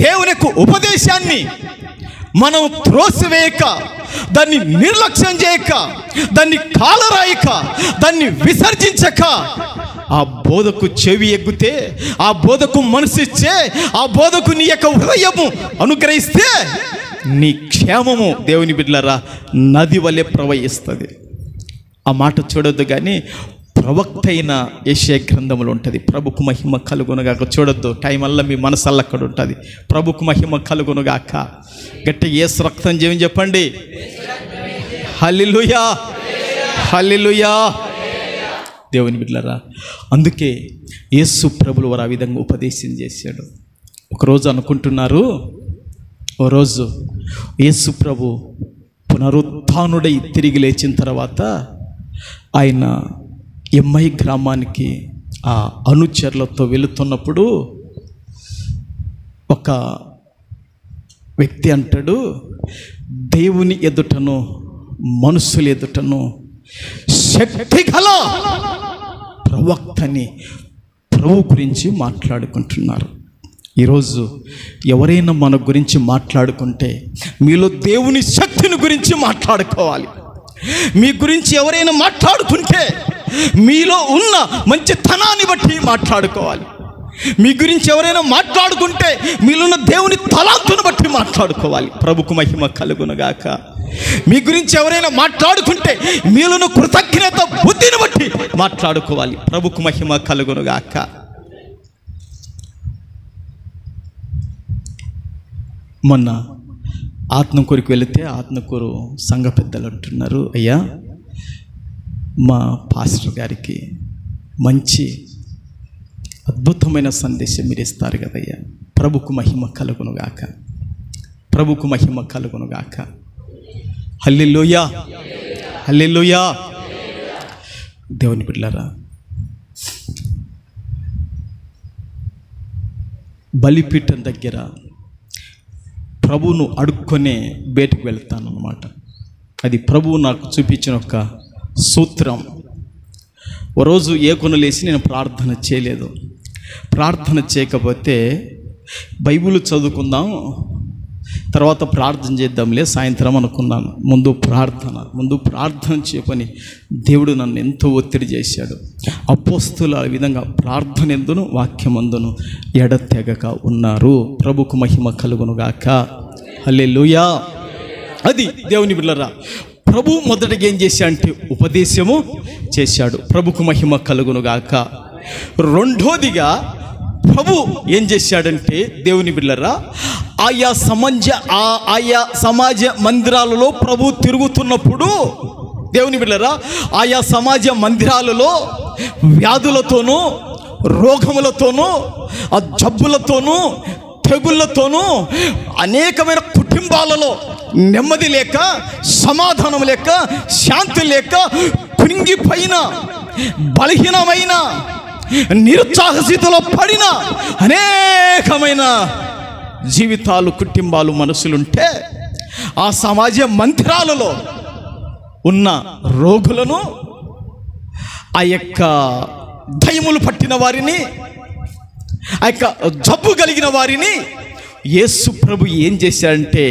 దేవుని యొక్క ఉపదేశాన్ని మనం త్రోసివేయక, దాన్ని నిర్లక్ష్యం చేయక, దాన్ని కాలరాయక, దాన్ని విసర్జించక, ఆ బోధకు చెవి ఎగ్గితే, ఆ బోధకు మనసిచ్చే, ఆ బోధకు నీ యొక్క హృదయము అనుగ్రహిస్తే నీ క్షేమము దేవుని బిడ్డలారా నది వలె ప్రవహిస్తుంది. ఆ మాట చూడొద్దు, కానీ ప్రవక్త అయిన యెషయా గ్రంథములు ఉంటుంది. ప్రభుకు మహిమ కలుగునుగాక. చూడొద్దు, టైం వల్ల మీ మనసల్ల అక్కడ ఉంటుంది. ప్రభుకు మహిమ కలుగునుగాక. గట్టి యేసు రక్తం చేయమని చెప్పండి. హల్లెలూయా, హల్లెలూయా. దేవుని బిడ్డలారా, అందుకే యేసు ప్రభులు వారు ఆ విధంగా ఉపదేశం చేశాడు. ఒకరోజు అనుకుంటున్నారు, ఓ రోజు యేసు ప్రభు పునరుత్థానుడై తిరిగి లేచిన తర్వాత ఆయన ఎమ్మై గ్రామానికి ఆ అనుచరులతో వెళుతున్నప్పుడు ఒక వ్యక్తి అంటాడు, దేవుని ఎదుటను మనుషుల ఎదుటను శక్తి గల ప్రవక్తని ప్రభు గురించి మాట్లాడుకుంటున్నారు. ఈరోజు ఎవరైనా మన గురించి మాట్లాడుకుంటే మీలో దేవుని శక్తిని గురించి మాట్లాడుకోవాలి. మీ గురించి ఎవరైనా మాట్లాడుతుంటే మీలో ఉన్న మంచితనాన్ని బట్టి మాట్లాడుకోవాలి. మీ గురించి ఎవరైనా మాట్లాడుకుంటే మీలో ఉన్న దేవుని తలాంతును బట్టి మాట్లాడుకోవాలి. ప్రభుకు మహిమ కలుగునుగాక. మీ గురించి ఎవరైనా మాట్లాడుకుంటే మీలో కృతజ్ఞత బుద్ధిని బట్టి మాట్లాడుకోవాలి. ప్రభుకు మహిమ కలుగునుగాక. మొన్న ఆత్మకూరుకి వెళితే ఆత్మకూరు సంఘ పెద్దలు అంటున్నారు, అయ్యా మా పాస్టర్ గారికి మంచి అద్భుతమైన సందేశం మీరు ఇస్తారు కదయ్యా. ప్రభుకు మహిమ కలుగునుగాక, ప్రభుకు మహిమ కలుగునుగాక. హల్లెలూయా, హల్లెలూయా. దేవుని బిడ్డలారా, బలిపీఠం దగ్గర ప్రభువును అడుక్కొనే బయటకు వెళ్తానన్నమాట. అది ప్రభువు నాకు చూపించిన ఒక సూత్రం. ఓ రోజు ఏకొనలేసి నేను ప్రార్థన చేయలేదు. ప్రార్థన చేయకపోతే బైబిల్ చదువుకుందాం, తర్వాత ప్రార్థన చేద్దాంలే సాయంత్రం అనుకున్నాను. ముందు ప్రార్థన చేయని దేవుడు నన్ను ఎంతో ఒత్తిడి చేశాడు. అపోస్తులు ఆ విధంగా ప్రార్థన ఎందును వాక్యమందును ఎడతెగక ఉన్నారు. ప్రభుకు మహిమ కలుగునుగాక. హల్లెలూయా. అది దేవుని బిడ్డలారా, ప్రభు మొదటిగా ఏం చేశాడంటే ఉపదేశము చేశాడు. ప్రభుకు మహిమ కలుగునుగాక. రెండోదిగా ప్రభు ఏం చేశాడంటే దేవుని బిడ్డలారా, ఆయా సమాజ మందిరాలలో ప్రభు తిరుగుతున్నప్పుడు దేవుని బిడ్డలారా, ఆయా సమాజ మందిరాలలో వ్యాధులతోనూ రోగములతోనూ ఆ జబ్బులతోనూ తెగుళ్ళతోనూ అనేకమైన కుటుంబాలలో నెమ్మది లేక, సమాధానం లేక, శాంతి లేక, కృంగిపోయిన, బలహీనమైన, నిరుత్సాహ స్థితిలో పడిన అనేకమైన జీవితాలు, కుటుంబాలు, మనసులుంటే ఆ సమాజ మందిరాలలో ఉన్న రోగులను, ఆ యొక్క దయ్యములు పట్టిన వారిని, ఆ యొక్క జబ్బు కలిగిన వారిని యేసు ప్రభు ఏం చేశాడంటే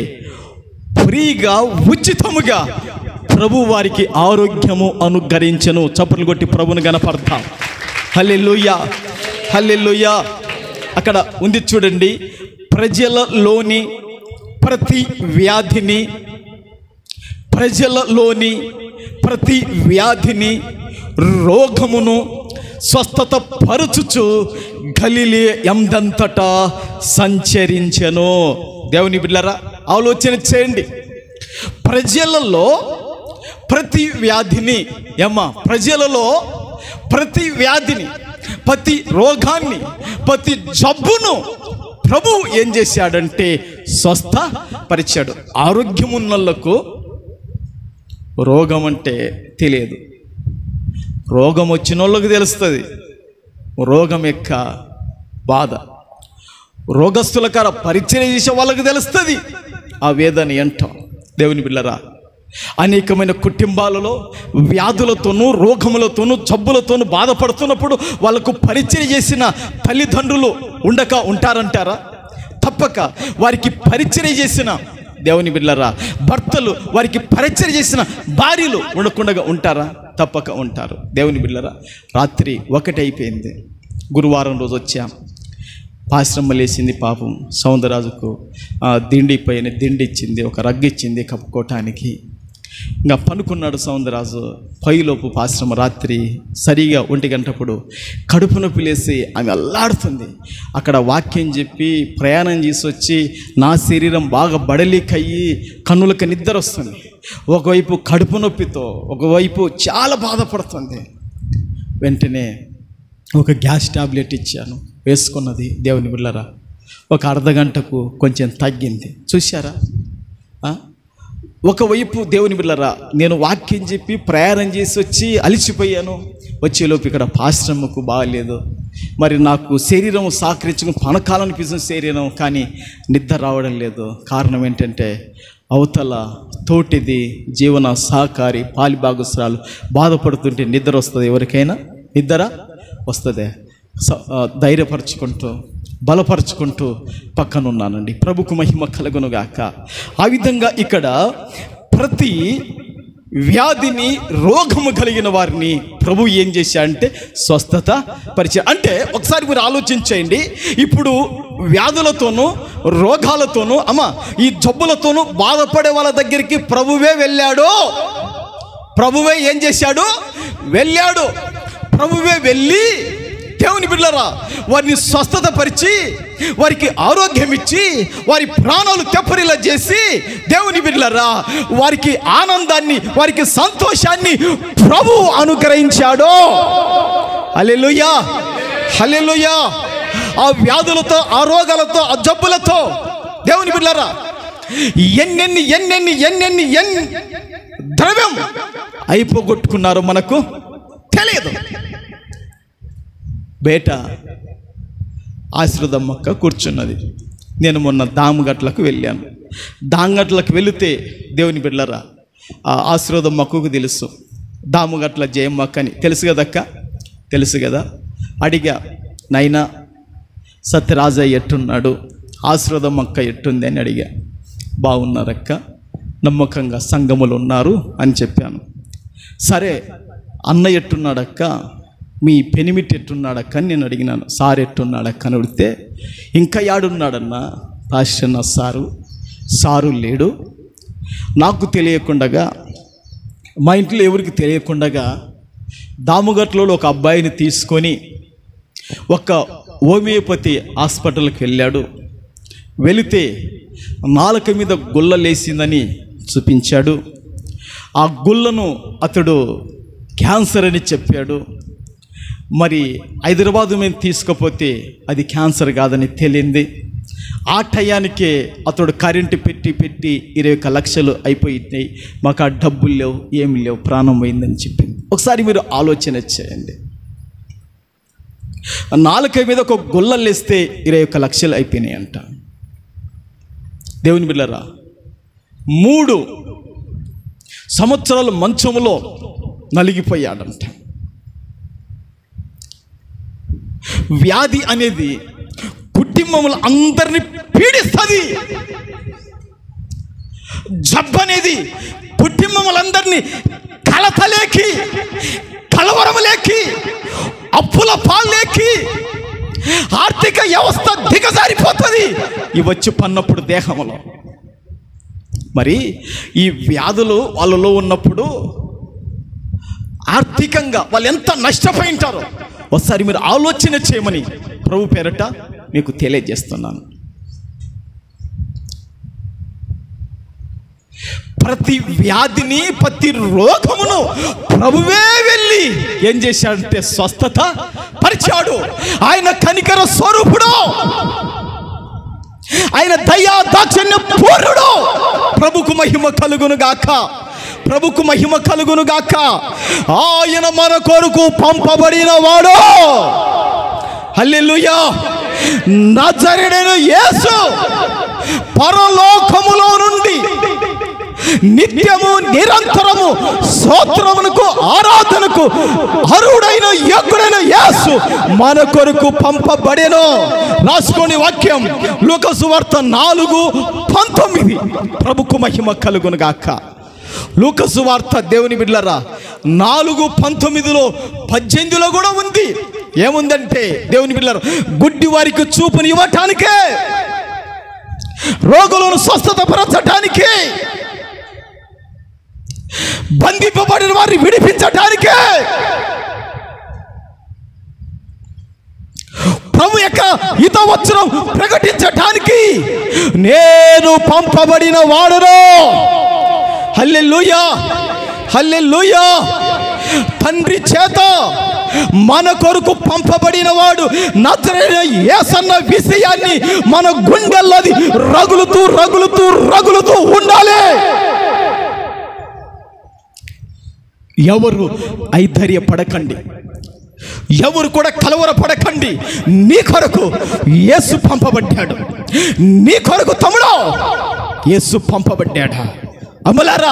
ఫ్రీగా, ఉచితముగా ప్రభు వారికి ఆరోగ్యము అనుగ్రహించెను. చప్పట్లు కొట్టి ప్రభుని గణపడతాం. హల్లెలూయా, హల్లెలూయా. అక్కడ ఉంది చూడండి, ప్రజలలోని ప్రతి వ్యాధిని రోగమును స్వస్థత పరచుచు గలిలయమంతటా సంచరించెను. దేవుని బిడ్డలారా, ఆలోచన చేయండి. ప్రజలలో ప్రతి వ్యాధిని ప్రతి రోగాన్ని, ప్రతి జబ్బును ప్రభు ఏం చేశాడంటే స్వస్థపరిచాడు. ఆరోగ్యం ఉన్నోళ్లకు రోగం అంటే తెలియదు, రోగం వచ్చిన వాళ్ళకి తెలుస్తుంది రోగం యొక్క బాధ. రోగస్తులకార పరిచయం చేసే వాళ్ళకి తెలుస్తుంది ఆ వేదన ఏంటో. దేవుని బిడ్డలారా, అనేకమైన కుటుంబాలలో వ్యాధులతోనూ రోగములతోనూ జబ్బులతోనూ బాధపడుతున్నప్పుడు వాళ్ళకు పరిచయం చేసిన తల్లిదండ్రులు ఉంటారంటారా? తప్పక. వారికి పరిచయం చేసిన దేవుని బిడ్డలారా భర్తలు, వారికి పరిచయం చేసిన భార్యలు ఉండకుండా ఉంటారా? తప్పక ఉంటారు. దేవుని బిడ్డలారా, రాత్రి 1 అయిపోయింది. గురువారం రోజు వచ్చాం. ఆశ్రమం లేచింది పాపం. సౌందరరాజుకు దిండి పైన దిండి ఇచ్చింది, ఒక రగ్గు ఇచ్చింది కప్పుకోవటానికి. ఇంకా పనుకున్నాడు సౌందరరాజు. పైలోపు ఆశ్రమ రాత్రి సరిగా 1 గంటప్పుడు కడుపు నొప్పి లేసి ఆమె అల్లాడుతుంది. అక్కడ వాక్యం చెప్పి ప్రయాణం చేసి వచ్చి నా శరీరం బాగా బడలికయ్యి కన్నులకు నిద్ర వస్తుంది. ఒకవైపు కడుపు నొప్పితో, ఒకవైపు చాలా బాధపడుతుంది. వెంటనే ఒక గ్యాస్ టాబ్లెట్ ఇచ్చాను, వేసుకున్నది. దేవుని బిడ్డలారా, ఒక అర్ధగంటకు కొంచెం తగ్గింది. చూశారా? ఒకవైపు దేవుని బిడ్డలారా, నేను వాక్యం చెప్పి ప్రయాణం చేసి వచ్చి అలిసిపోయాను. వచ్చేలోపు ఇక్కడ ఆశ్రమకు బాగలేదు. మరి నాకు శరీరం సహకరించుకుని పనకాలనిపిస్తుంది శరీరం, కానీ నిద్ర రావడం లేదు. కారణం ఏంటంటే అవతల తోటిది జీవన సహకారి పాలిభాగస్రాలు బాధపడుతుంటే నిద్ర వస్తుంది. ఎవరికైనా నిద్ర వస్తుంది. ధైర్యపరచుకుంటూ బలపరచుకుంటూ పక్కనున్నానండి. ప్రభుకు మహిమ కలుగునుగాక. ఆ విధంగా ఇక్కడ ప్రతి వ్యాధిని, రోగము కలిగిన వారిని ప్రభు ఏం చేశాడంటే స్వస్థత పరిచయం. అంటే ఒకసారి మీరు ఆలోచించేయండి. ఇప్పుడు వ్యాధులతోనూ రోగాలతోనూ ఈ జబ్బులతోనూ బాధపడే వాళ్ళ దగ్గరికి ప్రభువే వెళ్ళాడు. ప్రభువే ఏం చేశాడు? వెళ్ళాడు. ప్రభువే వెళ్ళి దేవుని బిడ్డలారా వారిని స్వస్థత పరిచి, వారికి ఆరోగ్యం ఇచ్చి, వారి ప్రాణాలు తెప్పరిలా చేసి, దేవుని బిడ్డలారా వారికి ఆనందాన్ని, వారికి సంతోషాన్ని ప్రభు అనుగ్రహించాడు. హల్లెలూయా, హల్లెలూయా. ఆ వ్యాధులతో, ఆ రోగాలతో, ఆ జబ్బులతో దేవుని బిడ్డలారా ఎన్నెన్ని ద్రవ్యం అయిపోగొట్టుకున్నారో మనకు తెలియదు. బయట ఆశీర్వాదమ్మక్క కూర్చున్నది. నేను మొన్న దాముగట్లకు వెళ్ళాను. దాంగట్లకు వెళితే దేవుని బిడ్డలారా ఆ ఆశీర్వాదమ్మకు తెలుసు, దాముగట్ల జయమ్మక్క అని తెలుసు కదక్క, తెలుసు కదా. అడిగా, నైనా సత్యరాజయ్య ఎట్టున్నాడు, ఆశీర్వాదమ్మక్క ఎట్టుంది అని అడిగా. బాగున్నారక్క, నమ్మకంగా సంఘములు ఉన్నారు అని చెప్పాను. సరే అన్న ఎట్టున్నాడక్క, మీ పెనిమిటి ఎట్టున్నాడక్క అని నేను అడిగినాను. సార్ ఎట్టున్నాడక్క అని అడిగితే, ఇంకా యాడున్నాడన్నా పాస్టన్న సారు లేడు. నాకు తెలియకుండగా, మా ఇంట్లో ఎవరికి తెలియకుండగా దాముగట్లో ఒక అబ్బాయిని తీసుకొని ఒక హోమియోపతి హాస్పిటల్కి వెళ్ళాడు. వెళితే నాలుక మీద గుల్ల లేసిందని చూపించాడు. ఆ గుల్లను అతడు క్యాన్సర్ అని చెప్పాడు. మరి హైదరాబాదు మేము తీసుకపోతే అది క్యాన్సర్ కాదని తేలింది. ఆ టయానికే అతడు కరెంటు పెట్టి 21 లక్షలు అయిపోయినాయి, మాకు ఆ డబ్బులు లేవు, ఏమి లేవు, ప్రాణం పోయిందని చెప్పింది. ఒకసారి మీరు ఆలోచన చేయండి. నాలుక మీద ఒక గుల్లలేస్తే 21 లక్షలు అయిపోయినాయి అంట. దేవుని బిడ్డలారా 3 సంవత్సరాలు మంచములో నలిగిపోయాడంట. వ్యాధి అనేది కుటుంబములు అందరినీ పీడిస్తుంది. జబ్బు అనేది కుటుంబములందరినీ కలతలేకి, కలవరములేకి, అప్పుల పాలేకి, ఆర్థిక వ్యవస్థ దిగజారిపోతుంది ఇవి వచ్చి పన్నప్పుడు దేహంలో. మరి ఈ వ్యాధులు వాళ్ళలో ఉన్నప్పుడు ఆర్థికంగా వాళ్ళు ఎంత నష్టపోయి ఉంటారో ఒకసారి మీరు ఆలోచన చేయమని ప్రభు పేరట మీకు తెలియజేస్తున్నాను. ప్రతి వ్యాధిని, ప్రతి రోగమును ప్రభువే వెళ్ళి ఏం చేశాడంటే స్వస్థత పరిచాడు. ఆయన కనికర స్వరూపుడు, ఆయన దయా దాక్షిణ్య పూర్ణుడు. ప్రభుకు మహిమ కలుగును గాక, ప్రభుకు మహిమ కలుగును గాక. ఆయన మన కొరకు పంపబడిన వాడు. హల్లెలూయా. నజరేయుడైన యేసు పరలోకములో నుండి నిత్యము నిరంతరము స్తోత్రమునకు ఆరాధనకు అర్హుడైన యోగ్యుడైన యేసు మన కొరకు పంపబడెను. రాసుకోని వాక్యం లూకా సువార్త 4:19. ప్రభుకు మహిమ కలుగును గాక. లూకా సువార్త దేవుని బిడ్డలారా 4:19లో 18లో కూడా ఉంది. ఏముందంటే దేవుని బిడ్డలారా, గుడ్డి వారికి చూపుని ఇవ్వటానికే, రోగులను స్వస్థత పరచటానికే, బంధింపబడిన వారిని విడిపించటానికే, ప్రభు యొక్క హితవచనం ప్రకటించటానికి నేను పంపబడిన వాడును. హల్లెలూయా, హల్లెలూయా. తండ్రి చేత మన కొరకు పంపబడిన వాడు నజరేయుడైన యేసన్న విషయాన్ని మన గుండెల్లోది రగులుతూ రగులుతూ రగులుతూ ఉండాలి. ఎవరు ఐధైర్యపడకండి, ఎవరు కూడా కలవరపడకండి. నీ కొరకు యేసు పంపబడ్డాడు, నీ కొరకు తమ్ముడు యేసు పంపబడ్డాడు. అమలారా,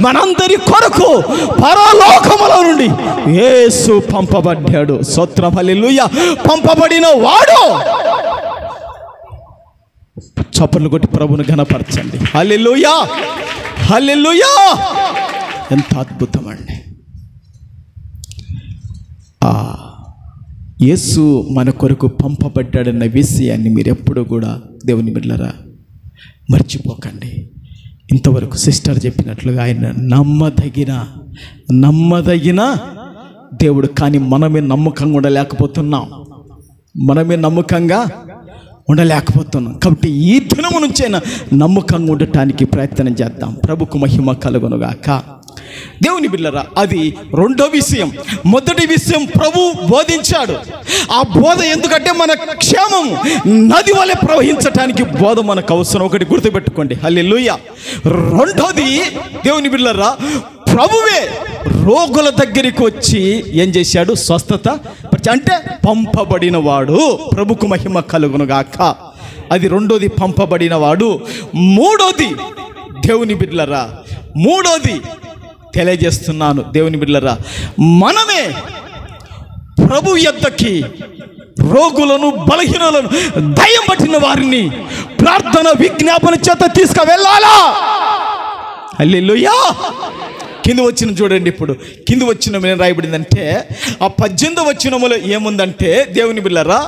మనందరి కొరకు పరలోకములో నుండి యేసు పంపబడ్డాడు. స్తోత్రం, హల్లెలూయా. పంపబడిన వాడు. చప్పట్లు కొట్టి ప్రభువును ఘనపరచండి. హల్లెలూయా, హల్లెలూయా. ఎంత అద్భుతం అండి. యేసు మన కొరకు పంపబడ్డాడన్న విషయాన్ని మీరు ఎప్పుడు కూడా దేవుని బిడ్డలారా మర్చిపోకండి. ఇంతవరకు సిస్టర్ చెప్పినట్లుగా ఆయన నమ్మదగిన దేవుడు. కానీ మనమే నమ్మకంగా ఉండలేకపోతున్నాం, కాబట్టి ఈ దినము నుంచైనా నమ్మకంగా ఉండటానికి ప్రయత్నం చేద్దాం. ప్రభుకు మహిమ కలుగునుగాక. దేవుని బిడ్డలారా, అది రెండో విషయం. మొదటి విషయం ప్రభు బోధించాడు. ఆ బోధ ఎందుకంటే మన క్షేమం నది వలె ప్రవహించటానికి బోధ మనకు అవసరం. ఒకటి గుర్తుపెట్టుకోండి, హల్లెలూయా. రెండోది దేవుని బిడ్డలారా, ప్రభువే రోగుల దగ్గరికి వచ్చి ఏం చేశాడు? స్వస్థత అంటే పంపబడిన వాడు. ప్రభుకు మహిమ కలుగునుగాక. అది రెండోది, పంపబడిన వాడు. మూడోది దేవుని బిడ్డలారా, మూడోది తెలియజేస్తున్నాను దేవుని బిడ్డలారా, మనమే ప్రభు యొద్దకి రోగులను, బలహీనులను, దయ్యం పట్టిన వారిని ప్రార్థన విజ్ఞాపన చేత తీసుకువెళ్ళాలా. హల్లెలూయా. కింద వచ్చిన చూడండి. ఇప్పుడు కింద వచ్చిన ఏం రాయబడిందంటే, ఆ 18వ వచనములో ఏముందంటే దేవుని బిడ్డలారా,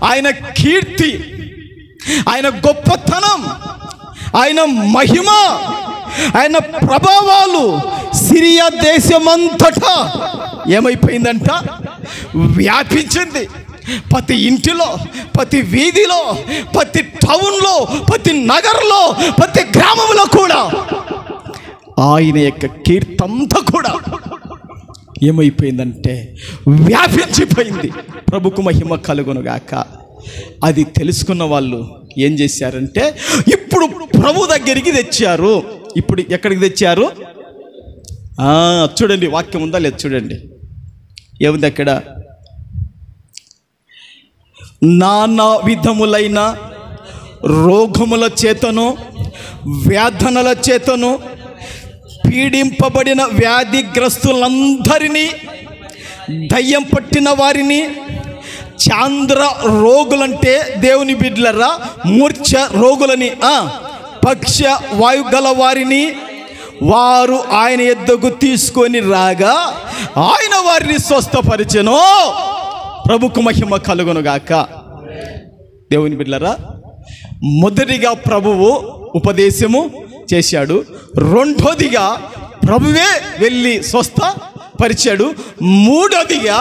ఆయన కీర్తి, ఆయన గొప్పతనం, ఆయన మహిమ, ఆయన ప్రభావాలు సిరియా దేశమంతటా ఏమైపోయిందంట? వ్యాపించింది. ప్రతి ఇంటిలో, ప్రతి వీధిలో, ప్రతి టౌన్లో, ప్రతి నగరంలో, ప్రతి గ్రామంలో కూడా ఆయన యొక్క కీర్తంతా కూడా ఏమైపోయిందంటే వ్యాపించిపోయింది. ప్రభుకు మహిమ కలుగునుగాక. అది తెలుసుకున్న వాళ్ళు ఏం చేశారంటే ఇప్పుడు ప్రభు దగ్గరికి తెచ్చారు. ఇప్పుడు ఎక్కడికి తెచ్చారు? చూడండి, వాక్యం ఉందా లేదు చూడండి. ఏముంది అక్కడ? నానా విధములైన రోగముల చేతను, వేదనల చేతను పీడింపబడిన వ్యాధిగ్రస్తులందరినీ, దయ్యం పట్టిన వారిని, చాంద్ర రోగులంటే దేవుని బిడ్డలరా మూర్ఛ రోగులని, పక్ష వాయు గల వారిని వారు ఆయన యొద్దకు తీసుకొని రాగా ఆయన వారిని స్వస్థపరిచెను. ప్రభుకు మహిమ కలుగునుగాక. దేవుని బిడ్డలరా, మొదటిగా ప్రభువు ఉపదేశము చేశాడు. రెండోదిగా ప్రభువే వెళ్ళి స్వస్థపరిచాడు. మూడోదిగా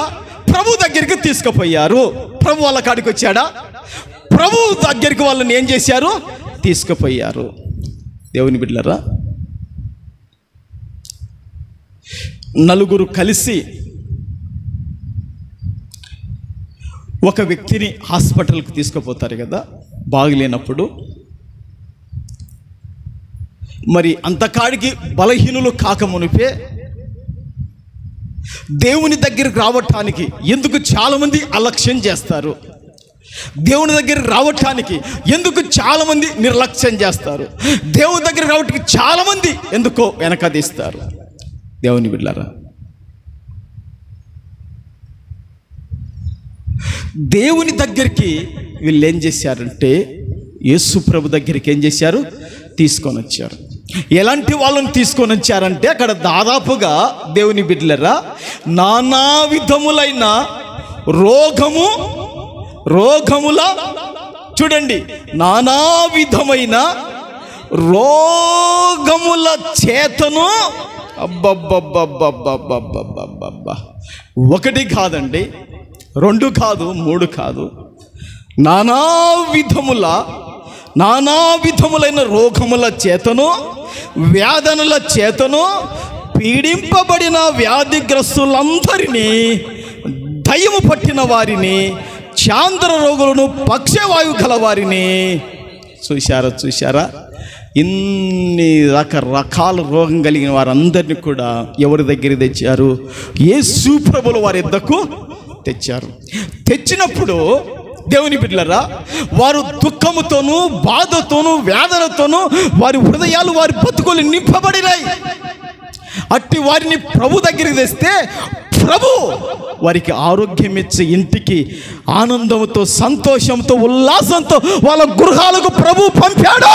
ప్రభు దగ్గరికి తీసుకుపోయారు. ప్రభు వాళ్ళ కాడికి వచ్చాడా? ప్రభు దగ్గరికి వాళ్ళని ఏం చేశారు? తీసుకుపోయారు. దేవుని బిడ్డలారా, నలుగురు కలిసి ఒక వ్యక్తిని హాస్పిటల్కి తీసుకుపోతారు కదా, బాగలేనప్పుడు. మరి అంతకాడికి బలహీనులు కాకమునిపే దేవుని దగ్గరికి రావటానికి ఎందుకు చాలామంది అలక్ష్యం చేస్తారు? దేవుని దగ్గరికి రావటానికి ఎందుకు చాలామంది నిర్లక్ష్యం చేస్తారు? దేవుని దగ్గరికి రావటానికి చాలామంది ఎందుకో వెనకదీస్తారు? దేవుని బిడ్డలారా, దేవుని దగ్గరికి వీళ్ళు ఏం చేశారంటే యేసు ప్రభు దగ్గరికి ఏం చేశారు? తీసుకొని వచ్చారు. ఎలాంటి వాళ్ళని తీసుకొని వచ్చారంటే అక్కడ దాదాపుగా దేవుని బిడ్డలారా నానా విధములైన రోగముల చూడండి, నానా విధమైన రోగముల చేతను, అబ్బబ్బబ్బబ్బబ్బబ్బబ్బబ్బబ్బా, ఒకటి కాదండి, రెండు కాదు, మూడు కాదు, నానా విధములైన రోగముల చేతను, వ్యాధనుల చేతను పీడింపబడిన వ్యాధిగ్రస్తులందరినీ, దయ్యము పట్టిన వారిని, చాంద్ర రోగులను, పక్షవాయువు గల వారిని. చూశారా? ఇన్ని రకరకాల రోగం కలిగిన వారందరినీ కూడా ఎవరి దగ్గర తెచ్చారు? యేసు ప్రభుల వారి యొద్దకు తెచ్చారు. తెచ్చినప్పుడు దేవుని బిడ్డలారా, వారు దుఃఖముతోనూ, బాధతోనూ, వేదనతోనూ వారి హృదయాలు, వారి బతుకులు నింపబడినాయి. అట్టి వారిని ప్రభు దగ్గరికి తెస్తే ప్రభు వారికి ఆరోగ్యం ఇచ్చి ఇంటికి ఆనందంతో, సంతోషంతో, ఉల్లాసంతో వాళ్ళ గృహాలకు ప్రభు పంపాడు.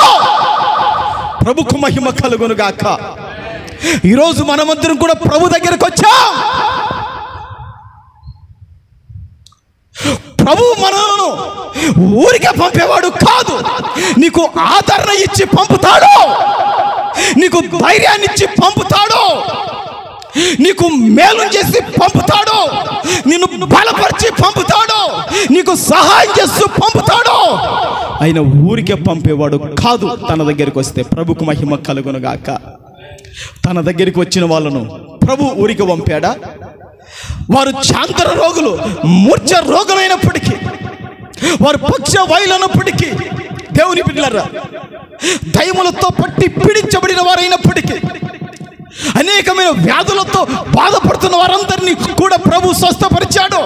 ప్రభుకు మహిమ కలుగునుగాక. ఈరోజు మనమందరం కూడా ప్రభు దగ్గరకు వచ్చాం. ప్రభు మనలను ఊరికే పంపేవాడు కాదు. నీకు ఆదరణ ఇచ్చి పంపుతాడు, నీకు ధైర్యాన్ని ఇచ్చి పంపుతాడు, నీకు మేలు చేసి పంపుతాడు, నిన్ను బలపరిచి పంపుతాడు, నీకు సహాయం చేస్తూ పంపుతాడు. ఆయన ఊరికే పంపేవాడు కాదు. తన దగ్గరికి వస్తే ప్రభుకు మహిమ కలుగునుగాక. తన దగ్గరికి వచ్చిన వాళ్ళను ప్రభు ఊరికి పంపాడా? వారు చాంతర రోగులు, మూర్ఛ రోగులైనప్పటికీ, వారు పక్ష వాయులైనప్పటికీ, దేవుని బిడ్డలారా, దయ్యములతో పట్టి పీడించబడిన వారైనప్పటికీ, అనేకమైన వ్యాధులతో బాధపడుతున్న వారందరినీ కూడా ప్రభు స్వస్థపరిచాడు.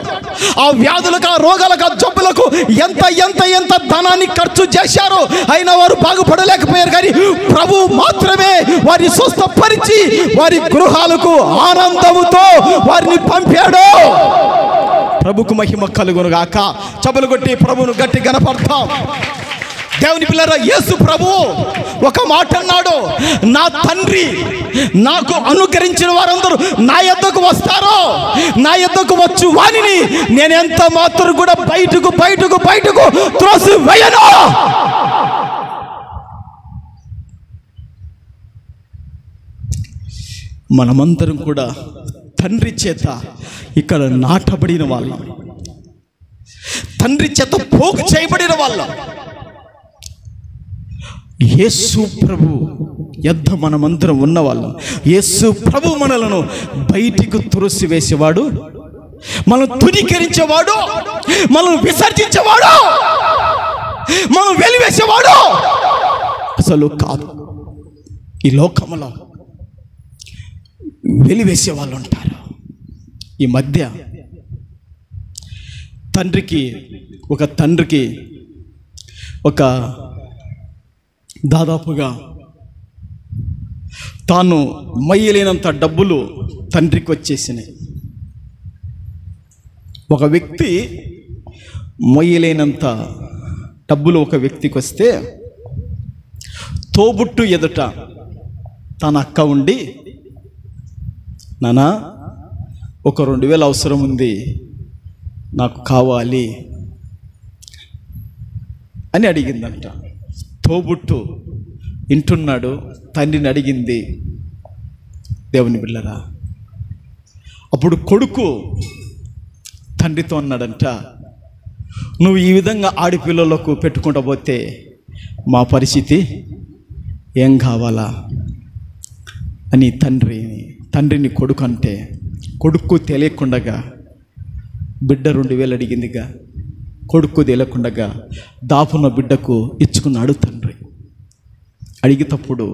ఆ వ్యాధులకు, ఆ రోగాలకు, ఆ జబ్బులకు ఎంత ఎంత ఎంత ధనాన్ని ఖర్చు చేశారో అయినా వారు బాగుపడలేకపోయారు. కానీ ప్రభు మాత్రమే వారిని స్వస్థపరిచి వారి గృహాలకు ఆనందముతో వారిని పంపాడు. ప్రభుకు మహిమ కలుగును గాక. చప్పలు కొట్టి ప్రభువును గట్టి గణపడతాం. దేవుని పిల్లరా, యేసు ప్రభు ఒక మాట అన్నాడు, నా తండ్రి నాకు అనుగ్రహించిన వారందరూ నా యొద్దకు వస్తారో, నా యొద్దకు వచ్చు వానిని నేను ఎంత మాత్రం కూడా బయటకు బయటకు బయటకు త్రోసి వేయను. మనమందరం కూడా తండ్రి చేత ఇక్కడ నాటబడిన వాళ్ళం, తండ్రి చేత పోగు చేయబడిన వాళ్ళం. యేసు ప్రభు యొద్ద మనమందరం ఉన్నవాళ్ళం. యేసు ప్రభు మనలను బయటికి త్రోసివేసేవాడు, మనం తునీకరించేవాడు, మనం విసర్జించేవాడు, మనం వెలివేసేవాడు అసలు కాదు. ఈ లోకంలో వెలివేసే వాళ్ళు ఉంటారు. ఈ మధ్య తండ్రికి ఒక దాదాపుగా తాను మొయ్యలేనంత డబ్బులు తండ్రికి వచ్చేసినాయి. ఒక వ్యక్తి మొయ్యలేనంత డబ్బులు ఒక వ్యక్తికి వస్తే, తోబుట్టు ఎదుట తన అక్క ఉండి, నానా ఒక 2000 అవసరం ఉంది, నాకు కావాలి అని అడిగిందంట. తోబుట్టు వింటున్నాడు, తండ్రిని అడిగింది. దేవుని బిడ్డలారా, అప్పుడు కొడుకు తండ్రితో అన్నాడంట, నువ్వు ఈ విధంగా ఆడపిల్లలకు పెట్టుకుంటూ పోతే మా పరిస్థితి ఏం కావాలా అని తండ్రిని కొడుకు అంటే, కొడుకు తెలియకుండగా బిడ్డ 2000 అడిగిందిగా, కొడుకు తెలియకుండగా దాపున్న బిడ్డకు ఇచ్చుకున్నాడు తండ్రి. అడిగేటప్పుడు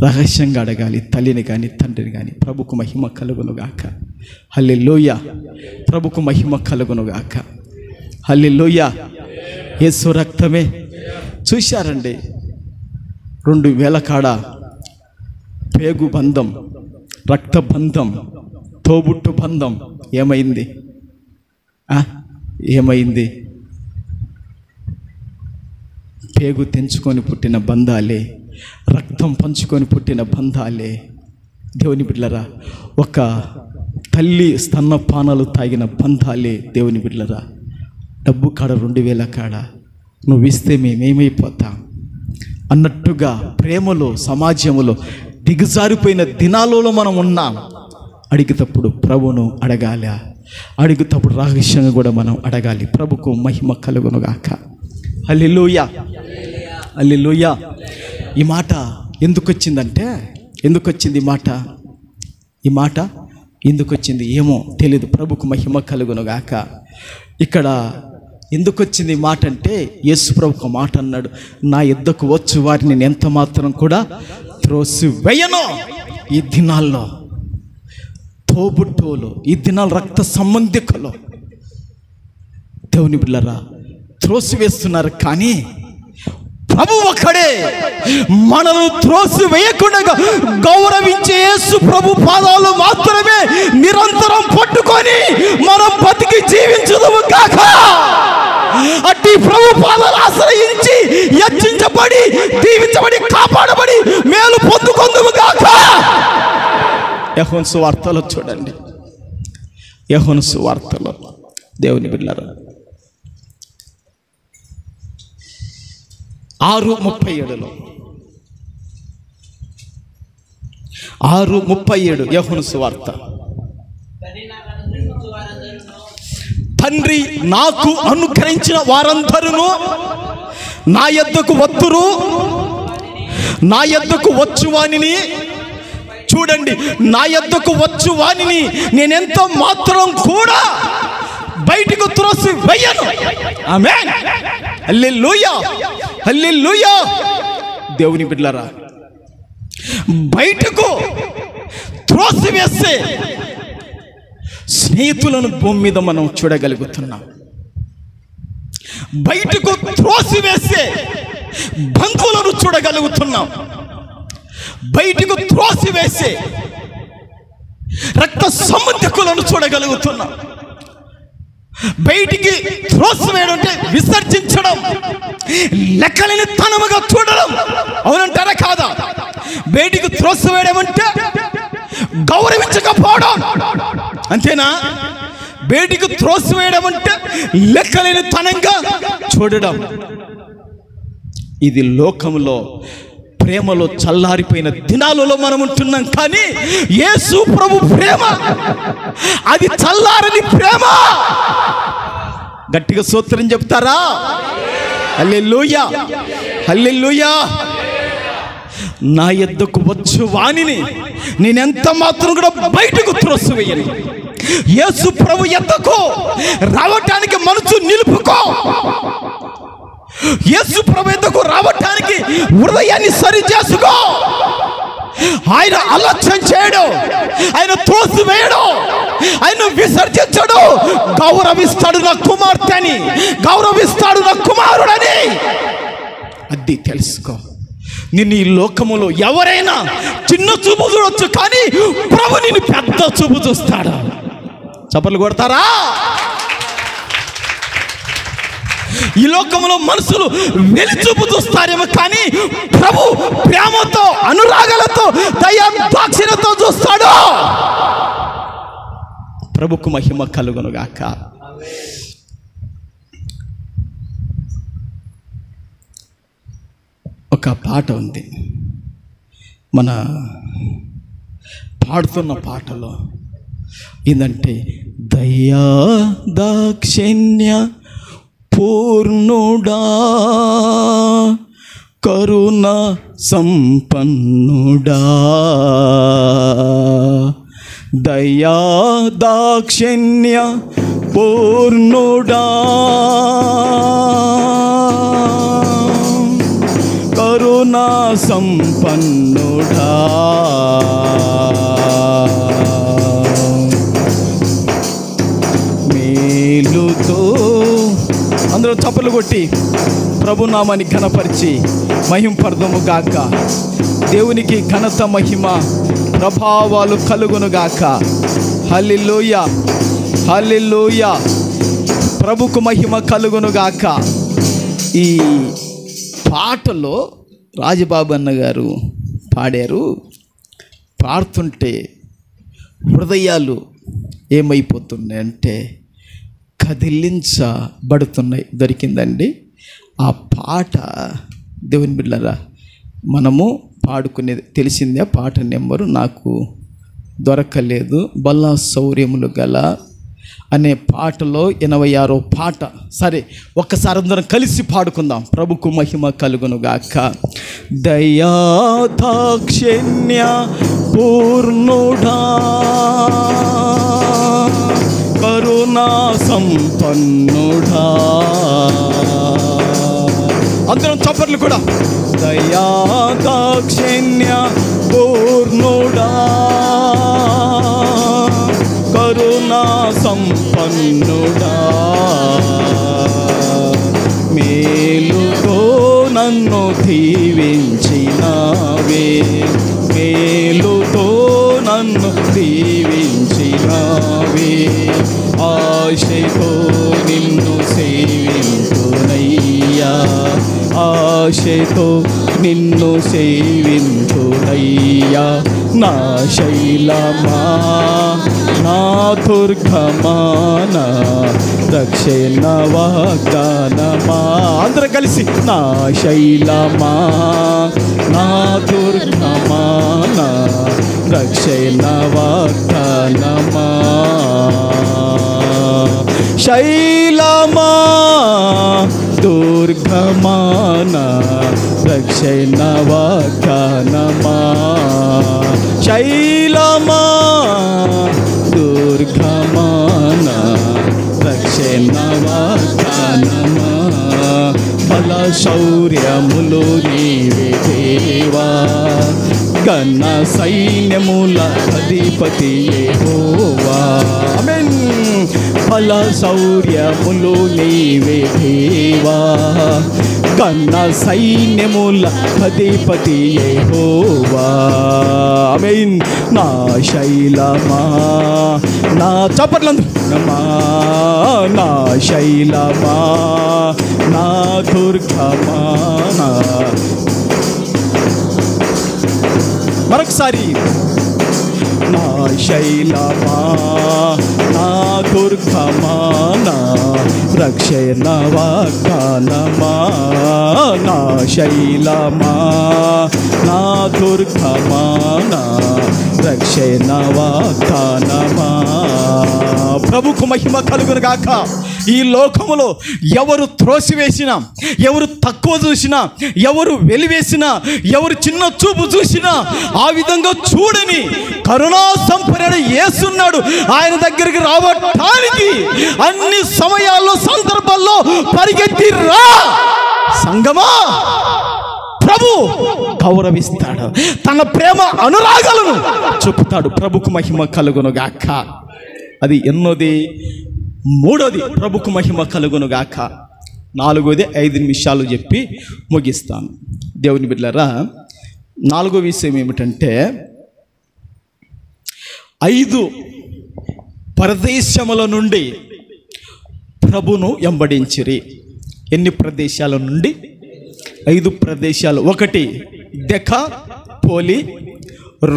రహస్యంగా అడగాలి, తల్లిని కానీ తండ్రిని కానీ. ప్రభుకు మహిమ కలుగునుగాక. హల్లెలూయా. ప్రభుకు మహిమ కలుగునుగాక. హల్లెలూయా. యేసు రక్తమే. చూశారండి, 2000 కాడ పేగు బంధం, రక్త బంధం, తోబుట్టు బంధం ఏమైంది? ఏమైంది? పేగు తెంచుకొని పుట్టిన బంధాలే, రక్తం పంచుకొని పుట్టిన బంధాలే. దేవుని బిడ్డలారా, ఒక తల్లి స్తన్నపానాలు తాగిన బంధాలే. దేవుని బిడ్డలారా, డబ్బు కాడ 2000 కాడ నువ్వు ఇస్తే మేమేమైపోతాం అన్నట్టుగా ప్రేమలో, సమాజంలో దిగజారిపోయిన దినాలలో మనం ఉన్నాం. అడిగేటప్పుడు ప్రభువును అడగాలి, అడిగేటప్పుడు రహస్యంగా కూడా మనం అడగాలి. ప్రభుకు మహిమ కలుగునుగాక. హల్లెలూయా. హల్లెలూయా. ఈ మాట ఎందుకు వచ్చిందంటే, ఎందుకు వచ్చింది ఈ మాట ఎందుకు వచ్చింది ఏమో తెలియదు. ప్రభుకు మహిమ కలుగునుగాక. ఇక్కడ ఎందుకు వచ్చింది ఈ మాట అంటే, యేసు ప్రభు ఒక మాట అన్నాడు, నా యొద్దకు వచ్చు వారిని నేను ఎంత మాత్రం కూడా త్రోసివేయను. ఈ దినాల్లో తోబుట్టువులు, ఈ దినాలు రక్త సంబంధికులు దేవుని బిడ్డలారా త్రోసివేస్తున్నారు. కానీ ప్రభు ఒక్కడే మనల్ని త్రోసివేయకుండా గౌరవించే యేసు ప్రభు పాదాలు మాత్రమే నిరంతరం పట్టుకొని మనం బతికి జీవించుదుము కాక. అట్టి ప్రభు పాదాలు ఆశ్రయించి హెచ్చించబడి, దీవించబడి, కాపాడబడి మేలు పొందుకొందుము కాక. యోహాను సువార్తలో చూడండి, యోహాను సువార్తలో దేవుని బిడ్డలారా 6:37 6:37 యోహాను సువార్త. తండ్రి నాకు అనుగ్రహించిన వారందరూ నా యొద్దకు వత్తురు, నా యొద్దకు వచ్చువానిని చూడండి, నా యొద్దకు వచ్చు వానిని నేనెంత మాత్రం కూడా బయటకు త్రోసి వేయను. ఆమేన్. హల్లెలూయా, హల్లెలూయా. దేవుని బిడ్డలారా, బయటకు త్రోసివేసే స్నేహితులను భూమి మీద మనం చూడగలుగుతున్నాం. బయటకు త్రోసివేసే బంధువులను చూడగలుగుతున్నాం. బయటకు త్రోసివేసే రక్త సంబంధికులను చూడగలుగుతున్నాం. బయటికి త్రోసివేయడం అంటే విసర్జించడం, లెక్కలేని తనముగా చూడడం. అవునంటారా కాదా? బయటికి త్రోసివేయడం అంటే గౌరవించకపోవడం, అంతేనా? బయటికి త్రోసివేయడం అంటే లెక్కలేని తనంగా చూడడం. ఇది లోకంలో ప్రేమలో చల్లారిపోయిన దినాలలో మనం ఉంటున్నాం. కానీ యేసు ప్రభు ప్రేమ అది చల్లారని ప్రేమ. గట్టిగా స్తోత్రం చెప్తారా? హల్లెలూయా, హల్లెలూయా. నా యొద్దకు వచ్చు వానిని నేనెంత మాత్రం కూడా బయటకు త్రోసివేయను. యేసు ప్రభు యొద్దకు రావటానికి మనసు నిలుపుకో. యేసు ప్రభు యొద్దకు రావటానికి హృదయాన్ని సరి చేసుకో. ఆయన అలక్ష్యం చేయడు, ఆయన త్రోసివేయడు, ఆయన విసర్జించడు. గౌరవిస్తాడు నా కుమార్తెని, గౌరవిస్తాడు నా కుమారుడని. అది తెలుసుకో. నిన్ను ఈ లోకములో ఎవరైనా చిన్న చూపు చూడొచ్చు, కానీ ప్రభు నిన్ను పెద్ద చూపు చూస్తాడు. చప్పట్లు కొడతారా? ఈ లోకంలో మనుషులు వెలిచూపు చూస్తారేమో, కానీ ప్రభు ప్రేమతో, అనురాగాలతో, దయా దాక్షిణ్యంతో చూస్తాడు. ప్రభుకు మహిమ కలుగునుగాక. ఒక పాట ఉంది, మన పాడుతున్న పాటలో ఏంటంటే, దయా దాక్షిణ్య పూర్ణుడా, కరుణ సంపన్నుడా, దయా దాక్షిణ్య పూర్ణుడా, కరుణ సంపన్నుడా, మేలుతో అందరూ చప్పలు కొట్టి ప్రభునామాన్ని ఘనపరిచి మహింపర్దము గాక. దేవునికి ఘనత, మహిమ, ప్రభావాలు కలుగును గాక. హల్లెలూయా, హల్లెలూయా. ప్రభుకు మహిమ కలుగును గాక. ఈ పాటలో రాజబాబు అన్న గారు పాడారు. పాడుతుంటే హృదయాలు ఏమైపోతున్నాయంటే కదిలించబడుతున్నాయి. దొరికిందండి ఆ పాట. దేవుని బిడ్డలారా, మనము పాడుకునేది తెలిసిందే. పాట నెంబరు నాకు దొరకలేదు. బల్లా శౌర్యములు గల అనే పాటలో 86వ పాట. సరే, ఒక్కసారి అందరం కలిసి పాడుకుందాం. ప్రభుకు మహిమ కలుగును గాక. దయా దాక్షిణ్య పూర్ణుడా, కరుణా సంపన్నుడా. అందరం చప్పట్లు కూడా. దయా దాక్షిణ్య పూర్ణుడా, కరుణా సంపన్నుడా, మేలుతో నన్ను దీవించినావే, మేలుతో నన్ను దీవించినావే, ఆశతో నిన్ను సేవింతునయ్యా, ఆశతో నిన్ను సేవింతునయ్యా, నా శైలమా, నా దుర్గమానా, దక్షిణ వాగ్దానమా. అందరం కలిసి, నా శైలమా, నా దుర్గమానా, దక్షిణ వాగ్దానమా. శైలమా, దుర్గమానా, దక్షిణ వాగ్దానమా, శైలమా దుర్గమాన రక్షణ వాగ్దానమా బల శౌర్యములు నీవే దేవా ఘన సైన్యముల అధిపతి యెహోవా ఆమేన్ బల శౌర్యములు నీవే దేవా ఘన సైన్యముల అధిపతి యెహోవా ఆమేన్ నా శైలమా నా చప్పట్లందమా నా శైలమా నా దుర్గమా మరొకసారి నా శైలమా నా దుర్గమా నా రక్షణ వాగ్దానమా నా శైలమా నా దుర్గమా నా రక్షణ వాగ్దానమా ప్రభుకు మహిమ కలుగును గాక. ఈ లోకములో ఎవరు త్రోసివేసినా, ఎవరు తక్కువ చూసినా, ఎవరు వెలివేసినా, ఎవరు చిన్న చూపు చూసినా ఆ విధంగా చూడని కరుణా సంపన్నుడు యేసున్నాడు. ఆయన దగ్గరికి రావటానికి అన్ని సమయాల్లో సందర్భాల్లో పరిగెత్తి రా సంగమా. ప్రభు గౌరవిస్తాడు, తన ప్రేమ అనురాగాలను చూపుతాడు. ప్రభుకు మహిమ కలుగును గాక. అది ఎన్నోది? మూడోది ప్రభుకు మహిమ కలుగును గాక. నాలుగోది 5 నిమిషాలు చెప్పి ముగిస్తాను. దేవుని బిడ్డలారా, నాలుగో విషయం ఏమిటంటే 5 ప్రదేశముల నుండి ప్రభును వెంబడించిరి. ఎన్ని ప్రదేశాల నుండి? 5 ప్రదేశాలు. 1 దెకాపోలి,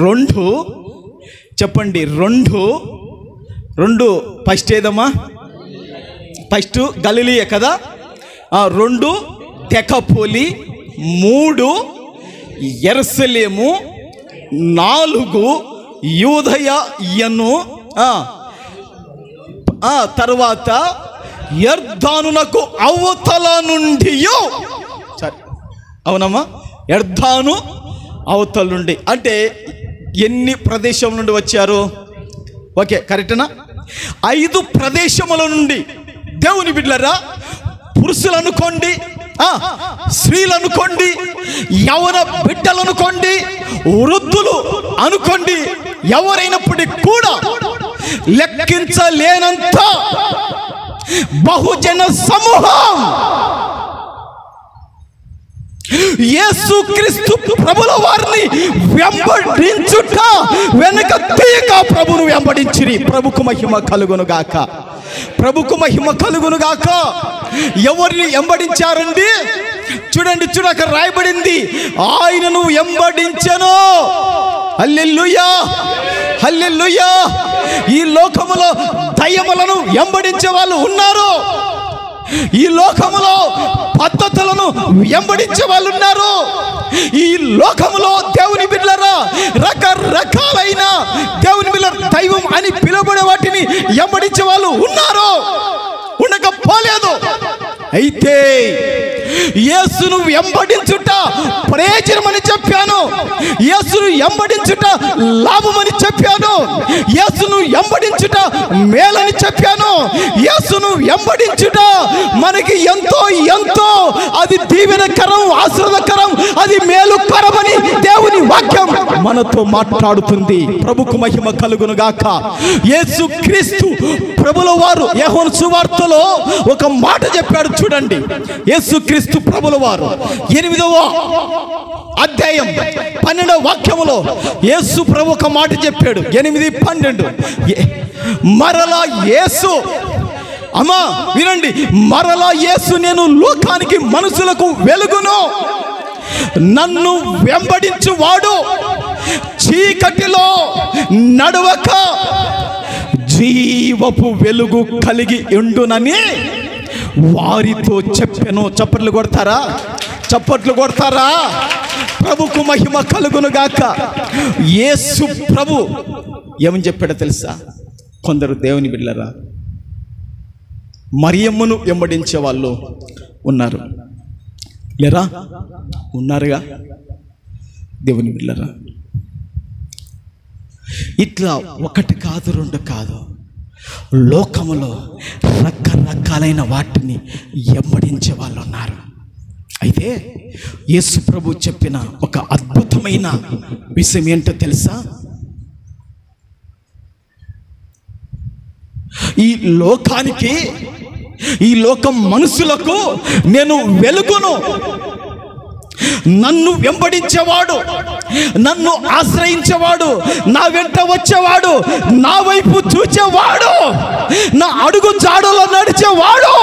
2 చెప్పండి 2 ఫస్ట్ ఏదమ్మా? ఫస్ట్ గలిలియే కదా. 2 దెకాపోలి, 3 యెరూషలేము, 4 యూదయను, తర్వాత యొర్దానునకు అవతల నుండి. సరే అవునమ్మా, యొర్దాను అవతల నుండి అంటే ఎన్ని ప్రదేశం నుండి వచ్చారు? ఓకే, కరెక్టేనా? 5 ప్రదేశముల నుండి. దేవుని బిడ్డలారా, పురుషులు అనుకోండి, స్త్రీలు అనుకోండి, యవన బిడ్డలు అనుకోండి, వృద్ధులు అనుకోండి, ఎవరైనప్పటికీ కూడా లెక్కించలేనంత బహుజన సమూహం యేసుక్రీస్తు ప్రభుల వారిని వెంబడించుట వెనక తీయక ప్రభును వెంబడించిరి. ప్రభుకు మహిమ కలుగును గాక. ప్రభుకు మహిమ కలుగును గాక. ఎవరిని వెంబడించారండి? చూడండి, అక్కడ రాయబడింది, ఆయనను వెంబడించెను. హల్లెలూయా, హల్లెలూయా. ఈ లోకములో దయ్యములను వెంబడించే వాళ్ళు ఉన్నారు. ఈ లోకములో పద్ధతులను వెంబడించే వాళ్ళు ఉన్నారు. ఈ లోకములో దేవుని బిడ్డలారా, రకరకాలైన దేవుని బిడ్డల దైవం అని పిలువబడే వాటిని వెంబడించే వాళ్ళు ఉన్నారు, ఉండకపోలేదు. అయితే యేసును వెంబడించుట ప్రయోజనమని చెప్పాను, యేసును వెంబడించుట లాభమని చెప్పాను, యేసును వెంబడించుట మేలని చెప్పాను, యేసును వెంబడించుట మనకి ఎంతో ఎంతో అది దీవెనకరం, ఆశీర్వాదకరం, అది మేలుకరమని దేవుని వాక్యం మనతో మాట్లాడుతుంది. ప్రభుకు మహిమ కలుగును గాక. యేసుక్రీస్తు ప్రభుల వారు యోహాను సువార్తలో ఒక మాట చెప్పాడు. చూడండి, యేసుక్రీస్తు ప్రభుల వారు 8వ అధ్యాయం 12వ వాక్యములో యేసు ప్రభు ఒక మాట చెప్పాడు. 8:12 మరలా యేసు, అమ్మా వినండి, మరలా యేసు నేను లోకానికి మనుషులకు వెలుగును, నన్ను వెంబడించువాడు చీకటిలో నడవక జీవపు వెలుగు కలిగి ఉండునని వారితో చెప్పెను. చప్పట్లు కొడతారా? చప్పట్లు కొడతారా? ప్రభుకు మహిమ కలుగును గాక. యేసు ప్రభు ఏమని చెప్పాడో తెలుసా? కొందరు దేవుని బిడ్డలారా మరియమ్మను వెంబడించే వాళ్ళు ఉన్నారు, లేరా? ఉన్నారుగా. దేవుని బిడ్డలారా, ఇట్లా ఒకటి కాదు, రెండు కాదు, లోకములో రకరకాలైన వాటిని వెంబడించే వాళ్ళు ఉన్నారు. అయితే యేసు ప్రభు చెప్పిన ఒక అద్భుతమైన విషయం ఏంటో తెలుసా? ఈ లోకానికి, ఈ లోకం మనుషులకు నేను వెలుగును, నన్ను వెంబడించేవాడు, నన్ను ఆశ్రయించేవాడు, నా వెంట వచ్చేవాడు, నా వైపు చూచేవాడు, నా అడుగు జాడలో నడిచేవాడు,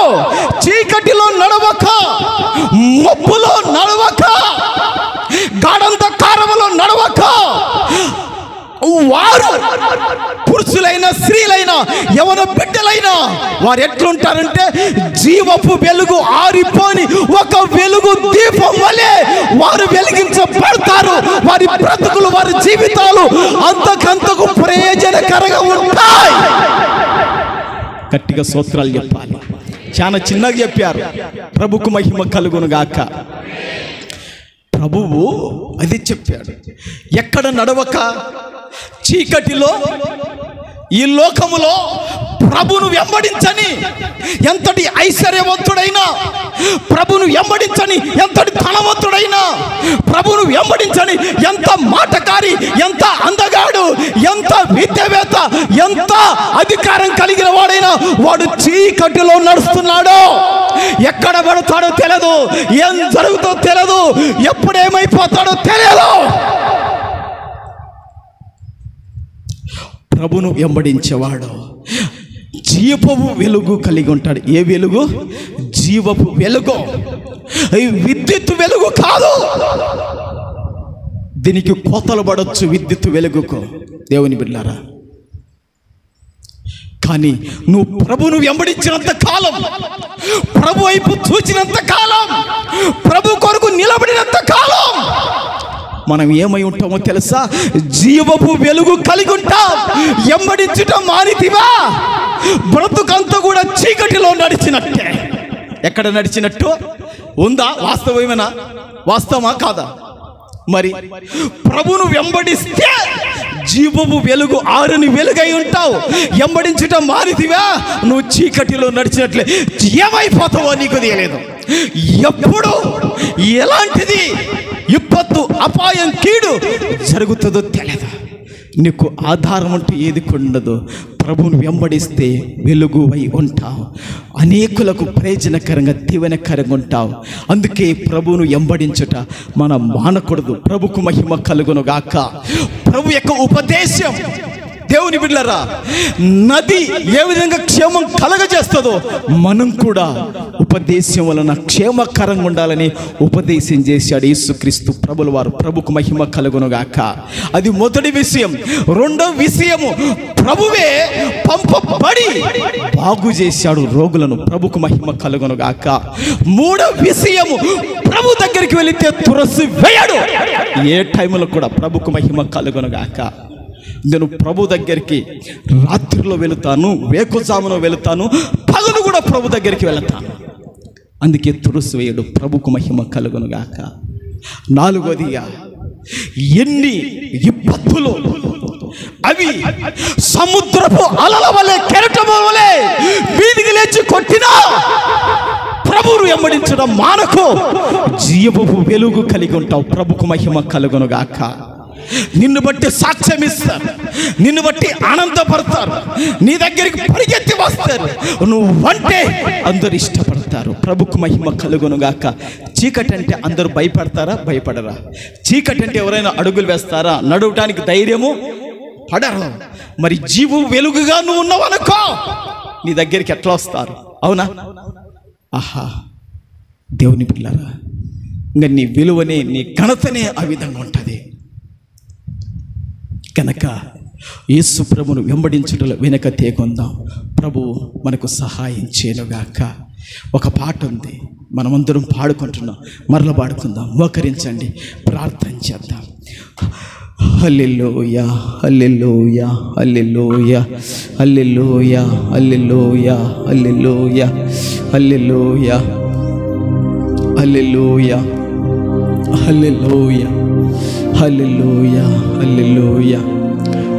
చీకటిలో నడవక, మబ్బులో నడవక, గాఢంధకారములో నడవక, వారు పురుషులైనా స్త్రీలైనా యవన బిడ్డలైనా వారు ఎట్లుంటారంటే జీవపు వెలుగు ఆరిపోని ఒక వెలుగు దీపం వలె వారు వెలిగించబడతారు. వారి బ్రతుకులు, వారి జీవితాలు అంతకంతకు ప్రయోజనకరంగా ఉంటాయి. గట్టిగా స్తోత్రాలు చెప్పాలి. చాలా చిన్నగా చెప్పారు. ప్రభుకు మహిమ కలుగును గాక. ప్రభువు అది చెప్పాడు. ఎక్కడ నడవక చీకటిలో, ఈ లోకములో ప్రభును వెంబడించని ఎంతటి ఐశ్వర్యవంతుడైనా, ప్రభును వెంబడించని ఎంతటి ధనవంతుడైనా, ప్రభును వెంబడించని ఎంత మాటకారి, ఎంత అందగాడు, ఎంత విద్యావేత్త, ఎంత అధికారం కలిగిన వాడైనా వాడు చీకటిలో నడుస్తున్నాడు. ఎక్కడ పడతాడో తెలియదు, ఏం జరుగుతుందో తెలియదు, ఎప్పుడేమైపోతాడో తెలియదు. ప్రభును వెంబడించేవాడు జీవపు వెలుగు కలిగి ఉంటాడు. ఏ వెలుగు? జీవపు వెలుగు. విద్యుత్ వెలుగు కాదు. దీనికి కోతలు పడవచ్చు విద్యుత్ వెలుగుకు, దేవుని బిడ్డలారా. కానీ నువ్వు ప్రభును వెంబడించినంత కాలం, ప్రభు వైపు చూచినంత కాలం, ప్రభు కొరకు నిలబడినంత కాలం మనం ఏమై ఉంటామో తెలుసా? జీవపు వెలుగు కలిగి ఉంటాం. వెంబడించటం మానితివా, బ్రతుకంతా కూడా చీకటిలో నడిచినట్టే. ఎక్కడ నడిచినట్టు ఉందా? వాస్తవమేనా? వాస్తవమా కాదా? మరి ప్రభును వెంబడిస్తే జీవపు వెలుగు ఆరుని వెలుగై ఉంటావు. వెంబడించటం మానితివా, నువ్వు చీకటిలో నడిచినట్లే. ఏమైపోతావో నీకు తెలియలేదు. ఎప్పుడు ఎలాంటిది విపత్తు, అపాయం, కీడు జరుగుతుందో తెలియదు. నీకు ఆధారం అంటూ ఏది ఉండదు. ప్రభువును వెంబడిస్తే వెలుగువై ఉంటావు, అనేకులకు ప్రయోజనకరంగా, దీవెనకరంగా ఉంటావు. అందుకే ప్రభువును వెంబడించుట మనం మానకూడదు. ప్రభుకు మహిమ కలుగును గాక. ప్రభు యొక్క ఉపదేశం, దేవుని బిడ్డలారా, నది ఏ విధంగా క్షేమం కలగజేస్తుందో మనం కూడా ఉపదేశం వలన క్షేమకరంగా ఉండాలని ఉపదేశం చేశాడు యేసుక్రీస్తు ప్రభుల వారు. ప్రభుకు మహిమ కలుగును గాక. అది మొదటి విషయం. రెండో విషయము, ప్రభువే పంపబడి బాగు చేశాడు రోగులను. ప్రభుకు మహిమ కలుగును గాక. మూడో విషయము, ప్రభు దగ్గరికి వెళితే తురసి వేయడు. ఏ టైంలో కూడా ప్రభుకు మహిమ కలుగును గాక. నేను ప్రభు దగ్గరికి రాత్రిలో వెళుతాను, వేకుజామున వెళుతాను, పగలు కూడా ప్రభు దగ్గరికి వెళతాను. అందుకే తురుసు వేయడు. ప్రభుకు మహిమ కలుగును గాక. నాలుగోదిగా, ఎన్ని విపత్తులు అవి సముద్రపు అలల వలె, కెరటం వలె వీధికి లేచి కొట్టినా ప్రభువును వెంబడించడం మానకు. జీవపు వెలుగు కలిగి ఉంటావు. ప్రభుకు మహిమ కలుగును గాక. నిన్ను బట్టి సాక్ష్యం ఇస్తారు, నిన్ను బట్టి ఆనందపడతారు, నీ దగ్గరికి పరిగెత్తి వస్తారు. నువ్వంటే అందరు ఇష్టపడతారు. ప్రభుకు మహిమ కలుగును గాక. చీకటి అంటే అందరూ భయపడతారా? భయపడరా? చీకటి అంటే ఎవరైనా అడుగులు వేస్తారా? నడవటానికి ధైర్యము పడరు. మరి జీవు వెలుగుగా నువ్వు ఉన్నావనుకో, నీ దగ్గరికి ఎట్లా వస్తారు? అవునా? ఆహా, దేవుని పిల్లరా, ఇంకా నీ విలువనే, నీ ఘనతనే ఆ విధంగా ఉంటుంది. కనుక యేసు ప్రభును వెంబడించుటలో వెనక తేగొందాం. ప్రభు మనకు సహాయం చేయనుగాక. ఒక పాట ఉంది, మనమందరం పాడుకుంటున్నాం, మరల పాడుకుందాం. మోకరించండి, ప్రార్థన చేద్దాం. హల్లెలూయా, హల్లెలూయా, హల్లెలూయా, హల్లెలూయా, హల్లెలూయా, హల్లెలూయా, హల్లెలూయా, హల్లెలూయా, హల్లెలూయా, హల్లెలూయా, హల్లెలూయా.